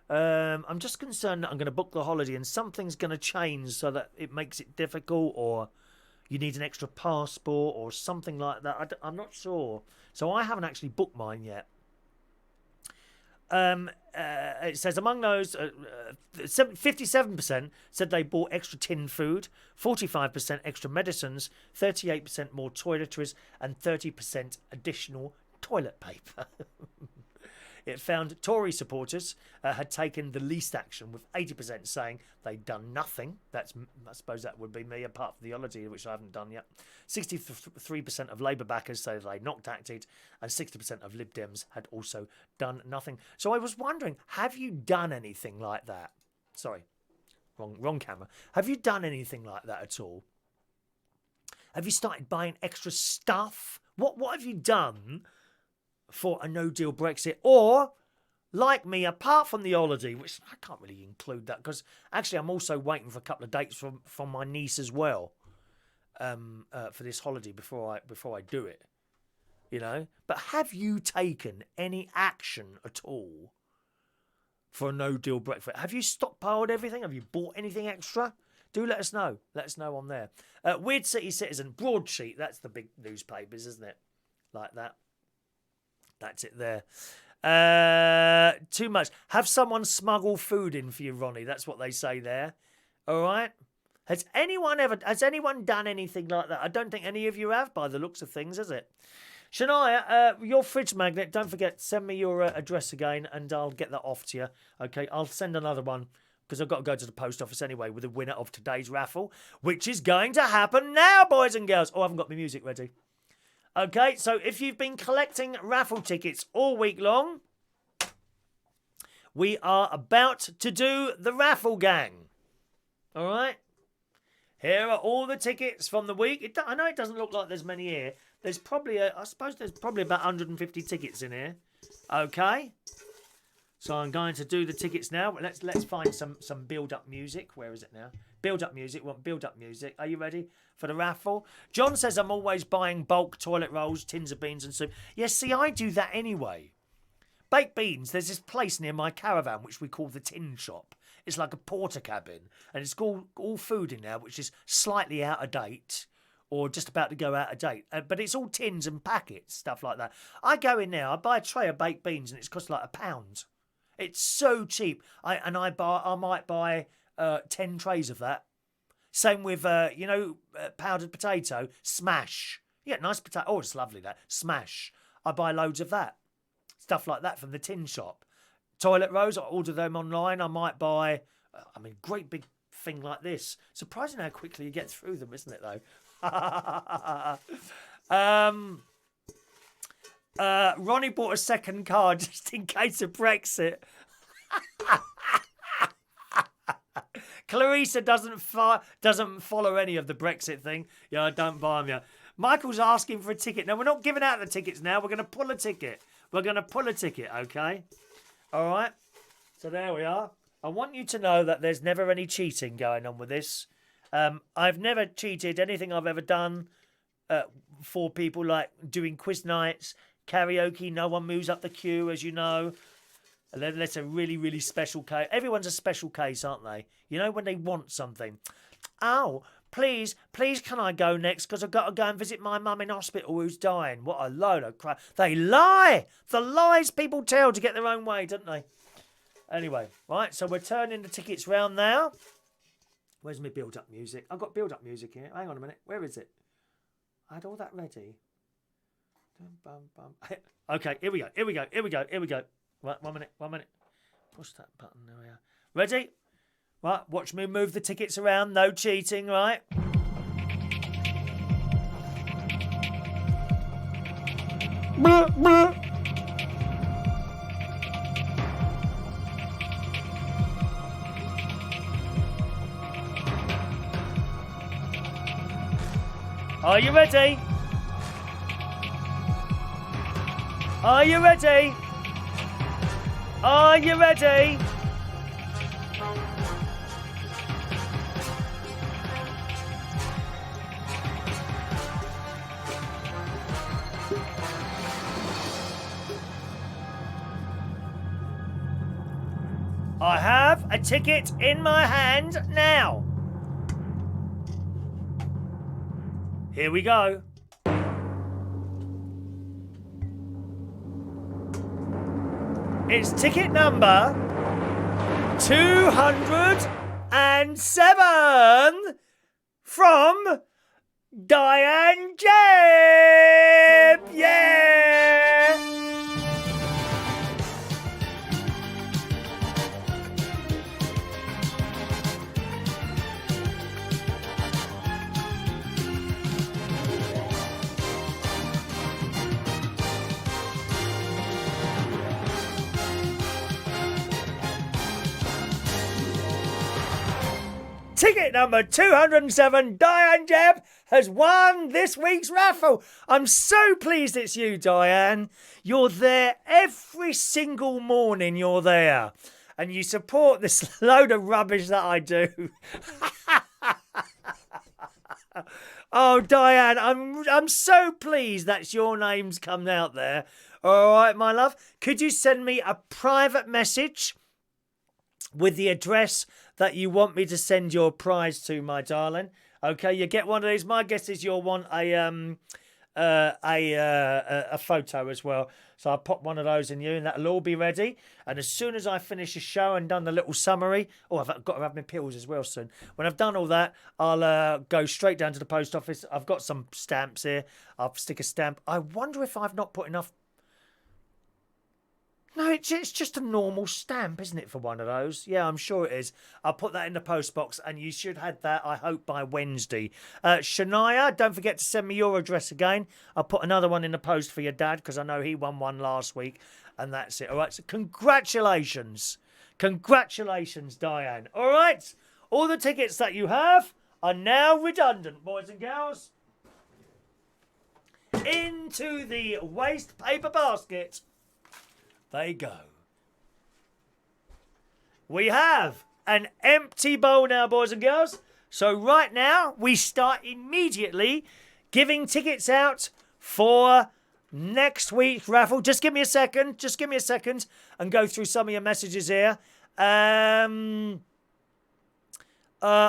I'm just concerned that I'm going to book the holiday and something's going to change so that it makes it difficult, or you need an extra passport or something like that. I'm not sure. So I haven't actually booked mine yet. It says among those, 57% said they bought extra tin food, 45% extra medicines, 38% more toiletries, and 30% additional toilet paper. It found Tory supporters had taken the least action, with 80% saying they'd done nothing. I suppose that would be me, apart from the holiday, which I haven't done yet. 63% of Labour backers say they'd not acted, and 60% of Lib Dems had also done nothing. So I was wondering, have you done anything like that? Sorry, wrong camera. Have you done anything like that at all? Have you started buying extra stuff? What have you done for a no-deal Brexit? Or, like me, apart from the holiday, which I can't really include that, because actually I'm also waiting for a couple of dates from my niece as well, for this holiday before I do it, you know. But have you taken any action at all for a no-deal Brexit? Have you stockpiled everything? Have you bought anything extra? Do let us know. Let us know on there. Weird City Citizen, broadsheet. That's the big newspapers, isn't it? Like that. That's it there. Too much. Have someone smuggle food in for you, Ronnie. That's what they say there. All right. Has anyone done anything like that? I don't think any of you have, by the looks of things, is it? Shania, your fridge magnet, don't forget, send me your address again and I'll get that off to you. Okay, I'll send another one because I've got to go to the post office anyway with the winner of today's raffle, which is going to happen now, boys and girls. Oh, I haven't got my music ready. Okay, so if you've been collecting raffle tickets all week long, we are about to do the raffle gang. All right? Here are all the tickets from the week. I know it doesn't look like there's many here. There's probably, I suppose there's probably about 150 tickets in here. Okay? So I'm going to do the tickets now. Let's find some build-up music. Where is it now? Build-up music. Want build-up music. Are you ready for the raffle? John says I'm always buying bulk toilet rolls, tins of beans and soup. Yes, see, I do that anyway. Baked beans. There's this place near my caravan which we call the Tin Shop. It's like a porter cabin. And it's got all food in there which is slightly out of date or just about to go out of date. But it's all tins and packets, stuff like that. I go in there, I buy a tray of baked beans and it's cost like £1. It's so cheap. I might buy 10 trays of that. Same with, powdered potato. Smash. Yeah, nice potato. Oh, it's lovely, that. Smash. I buy loads of that. Stuff like that from the tin shop. Toilet rolls, I order them online. I might buy, great big thing like this. Surprising how quickly you get through them, isn't it, though? Ronnie bought a second car just in case of Brexit. Clarissa doesn't follow any of the Brexit thing. Yeah, I don't buy them yet. Michael's asking for a ticket. No, we're not giving out the tickets now. We're going to pull a ticket. Okay? All right? So there we are. I want you to know that there's never any cheating going on with this. I've never cheated. Anything I've ever done for people, like doing quiz nights, karaoke, no one moves up the queue, as you know. And then that's a really, really special case. Everyone's a special case, aren't they? You know, when they want something. Oh, please, can I go next? Because I've got to go and visit my mum in hospital who's dying. What a load of crap. They lie. The lies people tell to get their own way, don't they? Anyway, right, so we're turning the tickets round now. Where's my build-up music? I've got build-up music here. Hang on a minute. Where is it? I had all that ready. Okay, here we go. Right, one minute. Push that button. There we are. Ready? Right, watch me move the tickets around. No cheating, right? Are you ready? Are you ready? Are you ready? I have a ticket in my hand now. Here we go. It's ticket number 207 from Diane Jebb. Yeah! Ticket number 207, Diane Jebb, has won this week's raffle. I'm so pleased it's you, Diane. You're there every single morning, you're there. And you support this load of rubbish that I do. Oh, Diane, I'm so pleased that your name's come out there. All right, my love. Could you send me a private message with the address that you want me to send your prize to, my darling? Okay, you get one of these. My guess is you'll want a photo as well. So I'll pop one of those in you, and that'll all be ready. And as soon as I finish the show and done the little summary, I've got to have my pills as well soon. When I've done all that, I'll go straight down to the post office. I've got some stamps here. I'll stick a stamp. I wonder if I've not put enough. No, it's just a normal stamp, isn't it, for one of those? Yeah, I'm sure it is. I'll put that in the post box, and you should have that, I hope, by Wednesday. Shania, don't forget to send me your address again. I'll put another one in the post for your dad, because I know he won one last week, and that's it. All right, so congratulations. Congratulations, Diane. All right, all the tickets that you have are now redundant, boys and girls. Into the waste paper basket they go. We have an empty bowl now, boys and girls. So right now, we start immediately giving tickets out for next week's raffle. Just give me a second. Just give me a second and go through some of your messages here. I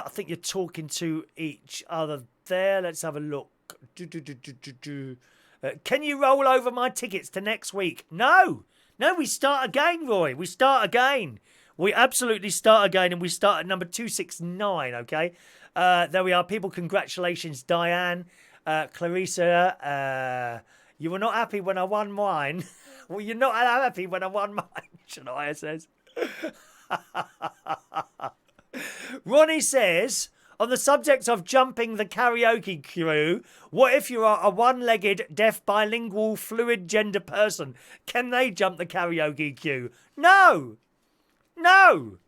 think you're talking to each other there. Let's have a look. Can you roll over my tickets to next week? No. No, we start again, Roy. We start again. We absolutely start again, and we start at number 269, okay? There we are. People, congratulations, Diane. Clarissa, you were not happy when I won mine. Well, you're not happy when I won mine, Shania says. Ronnie says, on the subject of jumping the karaoke queue, what if you are a one-legged, deaf, bilingual, fluid gender person? Can they jump the karaoke queue? No! No!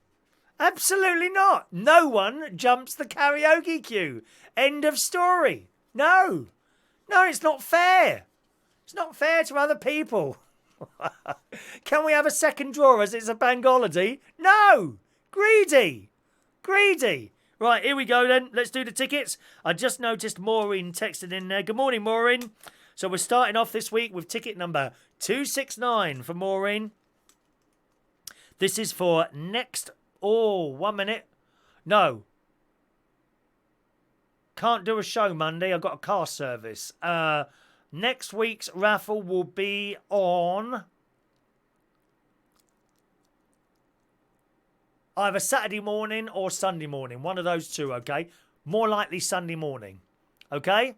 Absolutely not. No one jumps the karaoke queue. End of story. No. No, it's not fair. It's not fair to other people. Can we have a second draw as it's a bank holiday? No! Greedy! Greedy! Right, here we go then. Let's do the tickets. I just noticed Maureen texted in there. Good morning, Maureen. So we're starting off this week with ticket number 269 for Maureen. This is for next... Oh, 1 minute. No. Can't do a show Monday. I've got a car service. Next week's raffle will be on... either Saturday morning or Sunday morning. One of those two, okay? More likely Sunday morning, okay?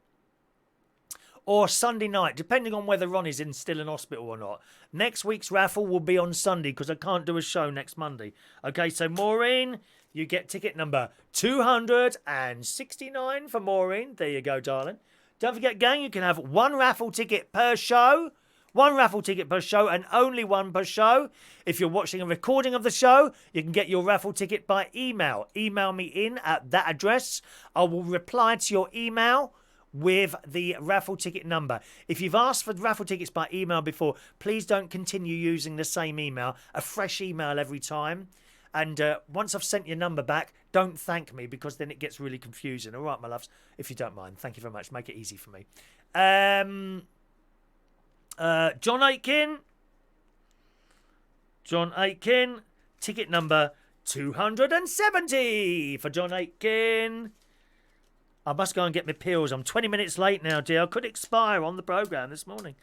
Or Sunday night, depending on whether Ronnie's still in hospital or not. Next week's raffle will be on Sunday because I can't do a show next Monday. Okay, so Maureen, you get ticket number 269 for Maureen. There you go, darling. Don't forget, gang, you can have one raffle ticket per show. One raffle ticket per show and only one per show. If you're watching a recording of the show, you can get your raffle ticket by email. Email me in at that address. I will reply to your email with the raffle ticket number. If you've asked for raffle tickets by email before, please don't continue using the same email. A fresh email every time. And once I've sent your number back, don't thank me because then it gets really confusing. All right, my loves, if you don't mind. Thank you very much. Make it easy for me. John Aitken, ticket number 270 for John Aitken. I must go and get my pills. I'm 20 minutes late now, dear. I could expire on the programme this morning.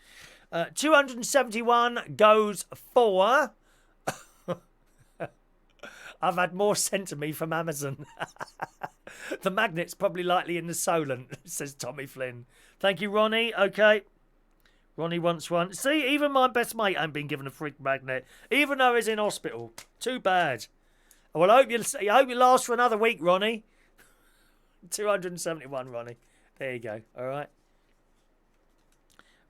271 goes for... I've had more sent to me from Amazon. The magnet's probably likely in the Solent, says Tommy Flynn. Thank you, Ronnie. Okay. Ronnie wants one. See, even my best mate ain't been given a freak magnet, even though he's in hospital. Too bad. Well, I hope you last for another week, Ronnie. 271, Ronnie. There you go. All right.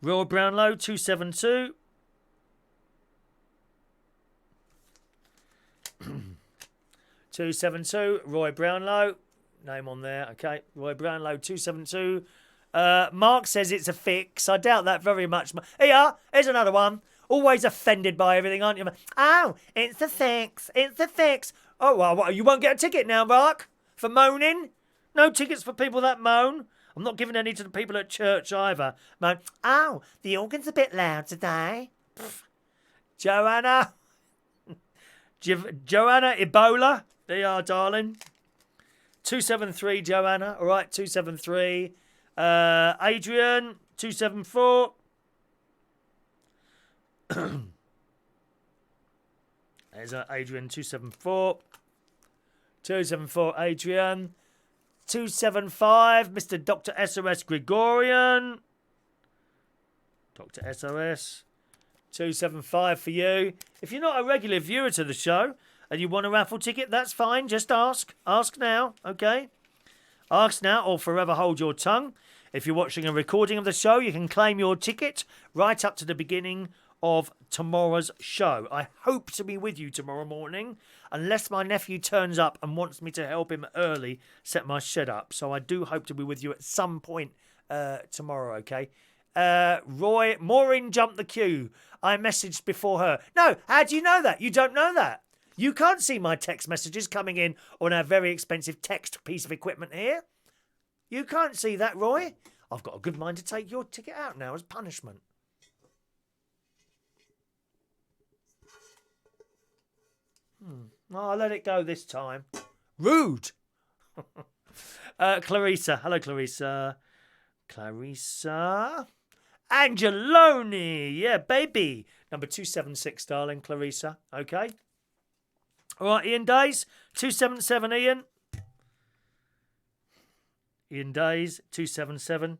Roy Brownlowe, 272. Roy Brownlowe. Name on there. Okay. Roy Brownlowe, 272. Mark says it's a fix. I doubt that very much. Here, here's another one. Always offended by everything, aren't you? Oh, it's a fix. It's a fix. Oh, well, what, you won't get a ticket now, Mark? For moaning? No tickets for people that moan. I'm not giving any to the people at church either. Moan. Oh, the organ's a bit loud today. Pfft. Joanna. Joanna Ebola. There you are, darling. 273, Joanna. All right, 273. Adrian, 274. There's Adrian, 274. 274, Adrian. 275, Mr. Dr. SOS Gregorian. Dr. SOS. 275 for you. If you're not a regular viewer to the show and you want a raffle ticket, that's fine. Just ask. Ask now, okay? Ask now or forever hold your tongue. If you're watching a recording of the show, you can claim your ticket right up to the beginning of tomorrow's show. I hope to be with you tomorrow morning, unless my nephew turns up and wants me to help him early set my shed up. So I do hope to be with you at some point tomorrow, okay? Roy, Maureen jumped the queue. I messaged before her. No, how do you know that? You don't know that. You can't see my text messages coming in on our very expensive text piece of equipment here. You can't see that, Roy. I've got a good mind to take your ticket out now as punishment. I'll let it go this time. Rude. Clarissa. Hello, Clarissa. Clarissa. Angeloni. Yeah, baby. Number 276, darling. Clarissa. Okay. All right, Ian Days. 277, Ian. Ian Days. 277.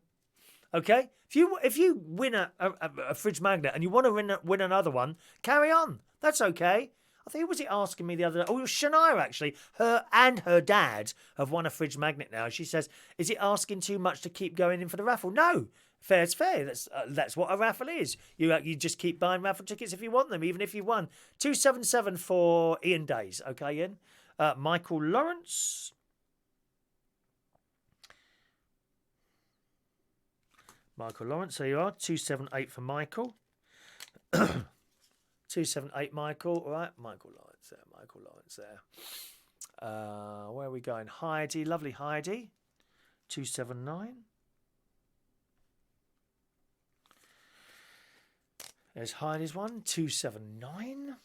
Okay. If you win a fridge magnet and you want to win another one, carry on. That's okay. I think, was it asking me the other day? Oh, it was Shania, actually. Her and her dad have won a fridge magnet now. She says, is it asking too much to keep going in for the raffle? No. Fair's fair. That's what a raffle is. You just keep buying raffle tickets if you want them, even if you won. 277 for Ian Days. Okay, Ian. Michael Lawrence. Michael Lawrence, there you are. 278 for Michael. 278, Michael. All right, Michael Lawrence there. Michael Lawrence there. Where are we going? Heidi, lovely Heidi. 279. There's Heidi's one. 279.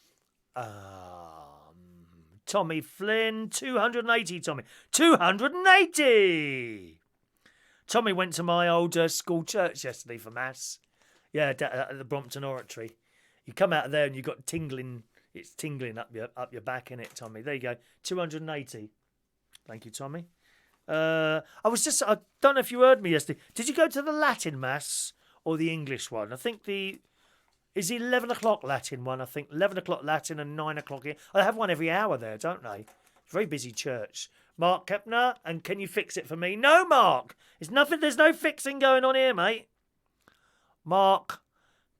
Tommy Flynn. 280, Tommy. 280! Tommy went to my old school church yesterday for Mass. Yeah, at the Brompton Oratory. You come out of there and you've got tingling. It's tingling up your back, innit, Tommy? There you go. 280. Thank you, Tommy. I don't know if you heard me yesterday. Did you go to the Latin Mass or the English one? I think is the 11 o'clock Latin one, I think. 11 o'clock Latin and 9 o'clock. I have one every hour there, don't they? Very busy church. Mark Kepner, and can you fix it for me? No, Mark. It's nothing. There's no fixing going on here, mate. Mark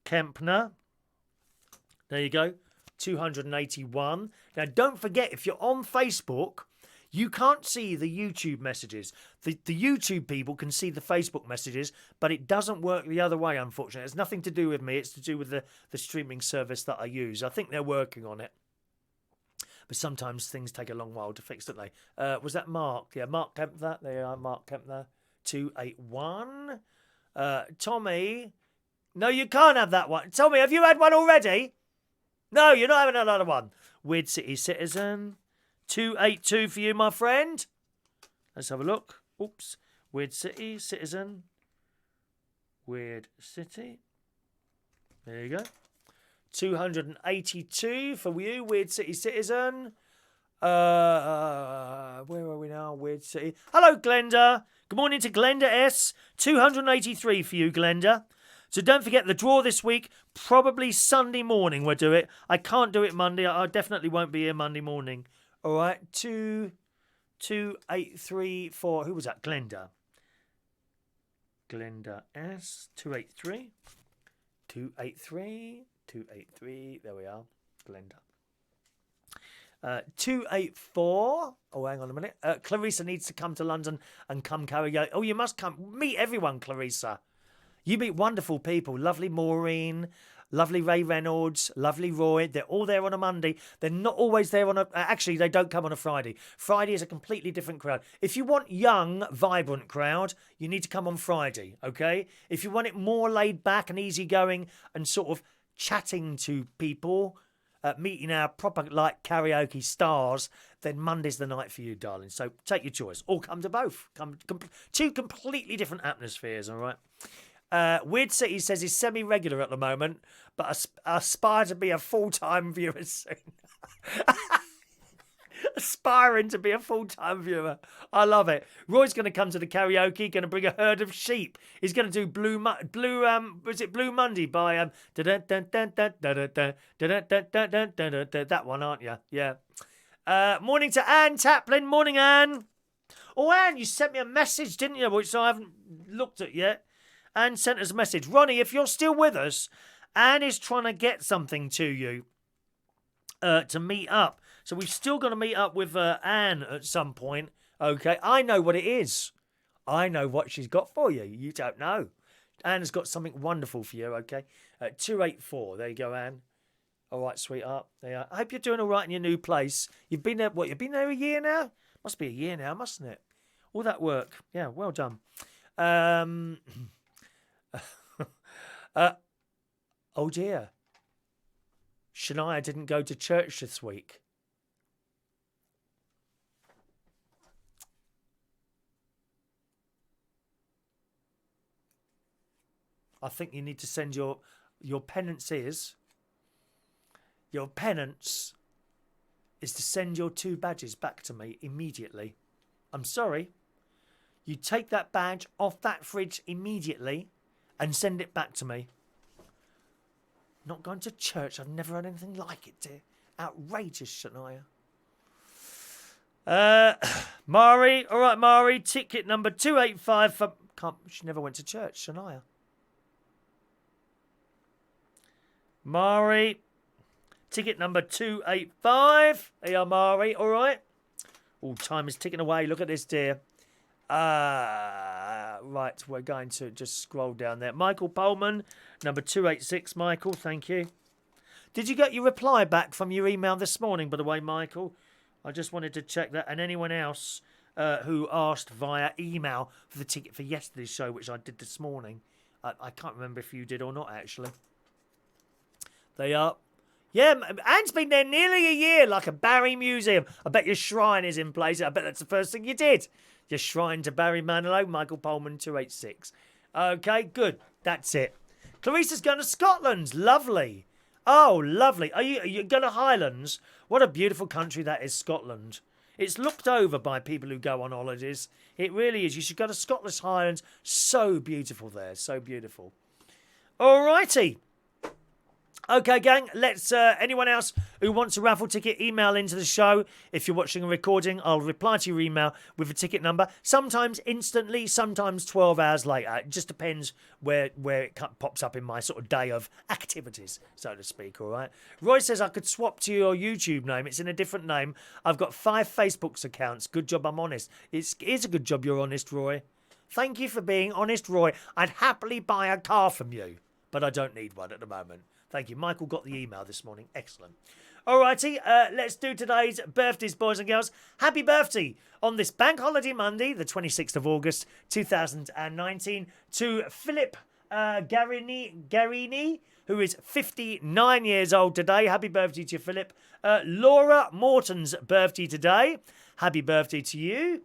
Kempner. There you go. 281. Now, don't forget, if you're on Facebook, you can't see the YouTube messages. The YouTube people can see the Facebook messages, but it doesn't work the other way, unfortunately. It's nothing to do with me. It's to do with the streaming service that I use. I think they're working on it. But sometimes things take a long while to fix, don't they? Was that Mark? Yeah, Mark Kempner. There you are, Mark Kempner. 281. Tommy. No, you can't have that one. Tommy, have you had one already? No, you're not having another one. Weird City Citizen. 282 for you, my friend. Let's have a look. Oops. Weird City, Citizen. Weird City. There you go. 282 for you, Weird City Citizen. Where are we now? Weird City. Hello, Glenda. Good morning to Glenda S. 283 for you, Glenda. So don't forget the draw this week. Probably Sunday morning we'll do it. I can't do it Monday. I definitely won't be here Monday morning. All right. 283 who was that? Glenda. Glenda S. 283. 283. 283. There we are. Glenda. 284. Oh, hang on a minute. Clarissa needs to come to London and come karaoke. Oh, you must come. Meet everyone, Clarissa. You meet wonderful people. Lovely Maureen, lovely Ray Reynolds, lovely Roy. They're all there on a Monday. They're not always there on a... Actually, they don't come on a Friday. Friday is a completely different crowd. If you want young, vibrant crowd, you need to come on Friday, okay? If you want it more laid back and easygoing and sort of chatting to people... meeting our proper like karaoke stars, then Monday's the night for you, darling. So take your choice, or come to both. Two completely different atmospheres. All right. Weird City says he's semi-regular at the moment, but aspire to be a full-time viewer soon. Aspiring to be a full-time viewer. I love it. Roy's going to come to the karaoke, going to bring a herd of sheep. He's going to do Blue Monday by that one, aren't you? Yeah. Morning to Anne Taplin. Morning, Anne. Oh, Anne, you sent me a message, didn't you? Which I haven't looked at yet. Anne sent us a message. Ronnie, if you're still with us, Anne is trying to get something to you to meet up. So we've still got to meet up with Anne at some point. Okay, I know what it is. I know what she's got for you. You don't know. Anne's got something wonderful for you, okay? 284. There you go, Anne. All right, sweetheart. There. I hope you're doing all right in your new place. You've been there, what, you've been there a year now? Must be a year now, mustn't it? All that work. Yeah, well done. Oh, dear. Shania didn't go to church this week. I think you need to send your penance is. Your penance is to send your 2 badges back to me immediately. I'm sorry. You take that badge off that fridge immediately and send it back to me. Not going to church. I've never had anything like it, dear. Outrageous, Shania. Mari. All right, Mari. Ticket number 285 for... She never went to church, Shania. Mari. Ticket number 285. Hey, Mari. All right. All time is ticking away. Look at this, dear. Right, we're going to just scroll down there. Michael Pullman, number 286. Michael, thank you. Did you get your reply back from your email this morning, by the way, Michael? I just wanted to check that. And anyone else who asked via email for the ticket for yesterday's show, which I did this morning. I can't remember if you did or not, actually. They are. Yeah, Anne's been there nearly a year, like a Barry Museum. I bet your shrine is in place. I bet that's the first thing you did. Your shrine to Barry Manilow, Michael Pullman, 286. Okay, good. That's it. Clarissa's going to Scotland. Lovely. Oh, lovely. Are you going to Highlands? What a beautiful country that is, Scotland. It's looked over by people who go on holidays. It really is. You should go to Scottish Highlands. So beautiful there. So beautiful. All righty. Okay, gang, let's, anyone else who wants a raffle ticket, email into the show. If you're watching a recording, I'll reply to your email with a ticket number. Sometimes instantly, sometimes 12 hours later. It just depends where it pops up in my sort of day of activities, so to speak, all right? Roy says I could swap to your YouTube name. It's in a different name. I've got 5 Facebook accounts. Good job I'm honest. It is a good job you're honest, Roy. Thank you for being honest, Roy. I'd happily buy a car from you, but I don't need one at the moment. Thank you. Michael got the email this morning. Excellent. Alrighty, let's do today's birthdays, boys and girls. Happy birthday on this Bank Holiday Monday, the 26th of August, 2019, to Philip Garini, who is 59 years old today. Happy birthday to you, Philip. Laura Morton's birthday today. Happy birthday to you.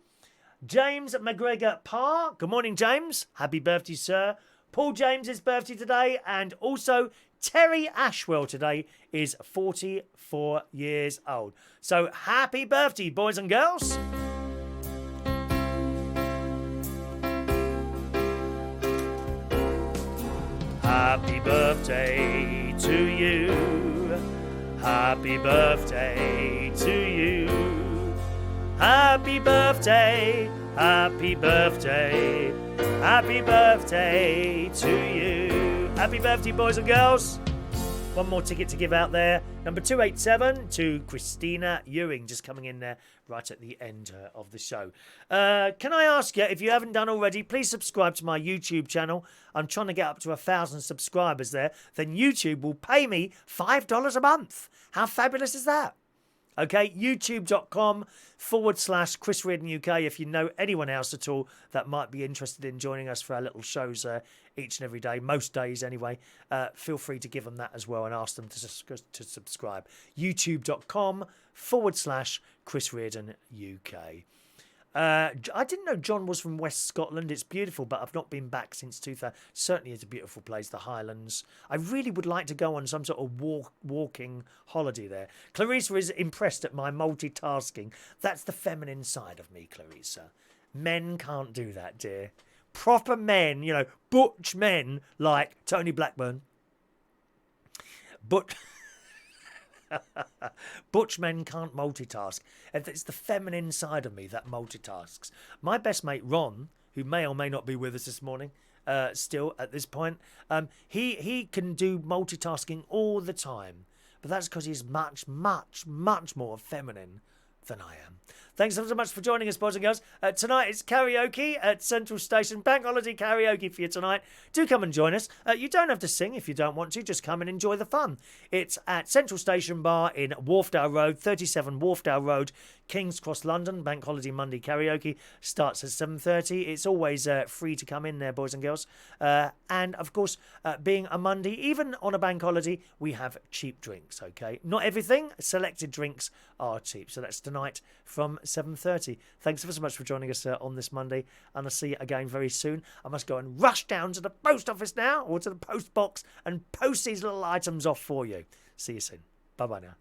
James McGregor Parr. Good morning, James. Happy birthday, sir. Paul James's birthday today. And also Terry Ashwell today is 44 years old. So happy birthday, boys and girls. Happy birthday to you. Happy birthday to you. Happy birthday, happy birthday, happy birthday to you. Happy birthday, boys and girls. One more ticket to give out there. Number 287 to Christina Ewing, just coming in there right at the end of the show. Can I ask you, if you haven't done already, please subscribe to my YouTube channel. I'm trying to get up to 1,000 subscribers there. Then YouTube will pay me $5 a month. How fabulous is that? Okay, youtube.com/Chris Reardon UK. If you know anyone else at all that might be interested in joining us for our little shows each and every day, most days anyway, feel free to give them that as well and ask them to subscribe. youtube.com/Chris Reardon UK. I didn't know John was from West Scotland. It's beautiful, but I've not been back since 2000. Certainly it's a beautiful place, the Highlands. I really would like to go on some sort of walking holiday there. Clarissa is impressed at my multitasking. That's the feminine side of me, Clarissa. Men can't do that, dear. Proper men, you know, butch men like Tony Blackburn. Butch men can't multitask. It's the feminine side of me that multitasks. My best mate Ron, who may or may not be with us this morning, still at this point, he can do multitasking all the time. But that's because he's much, much, much more feminine than I am. Thanks so much for joining us, boys and girls. Tonight it's karaoke at Central Station. Bank holiday karaoke for you tonight. Do come and join us. You don't have to sing if you don't want to. Just come and enjoy the fun. It's at Central Station Bar in Wharfdale Road, 37 Wharfdale Road, King's Cross, London. Bank holiday Monday karaoke starts at 7:30. It's always free to come in there, boys and girls. And of course, being a Monday, even on a bank holiday, we have cheap drinks. Okay, not everything. Selected drinks are cheap. So that's tonight from 7:30. Thanks ever so much for joining us on this Monday, and I'll see you again very soon. I must go and rush down to the post office now, or to the post box, and post these little items off for you. See you soon. Bye bye now.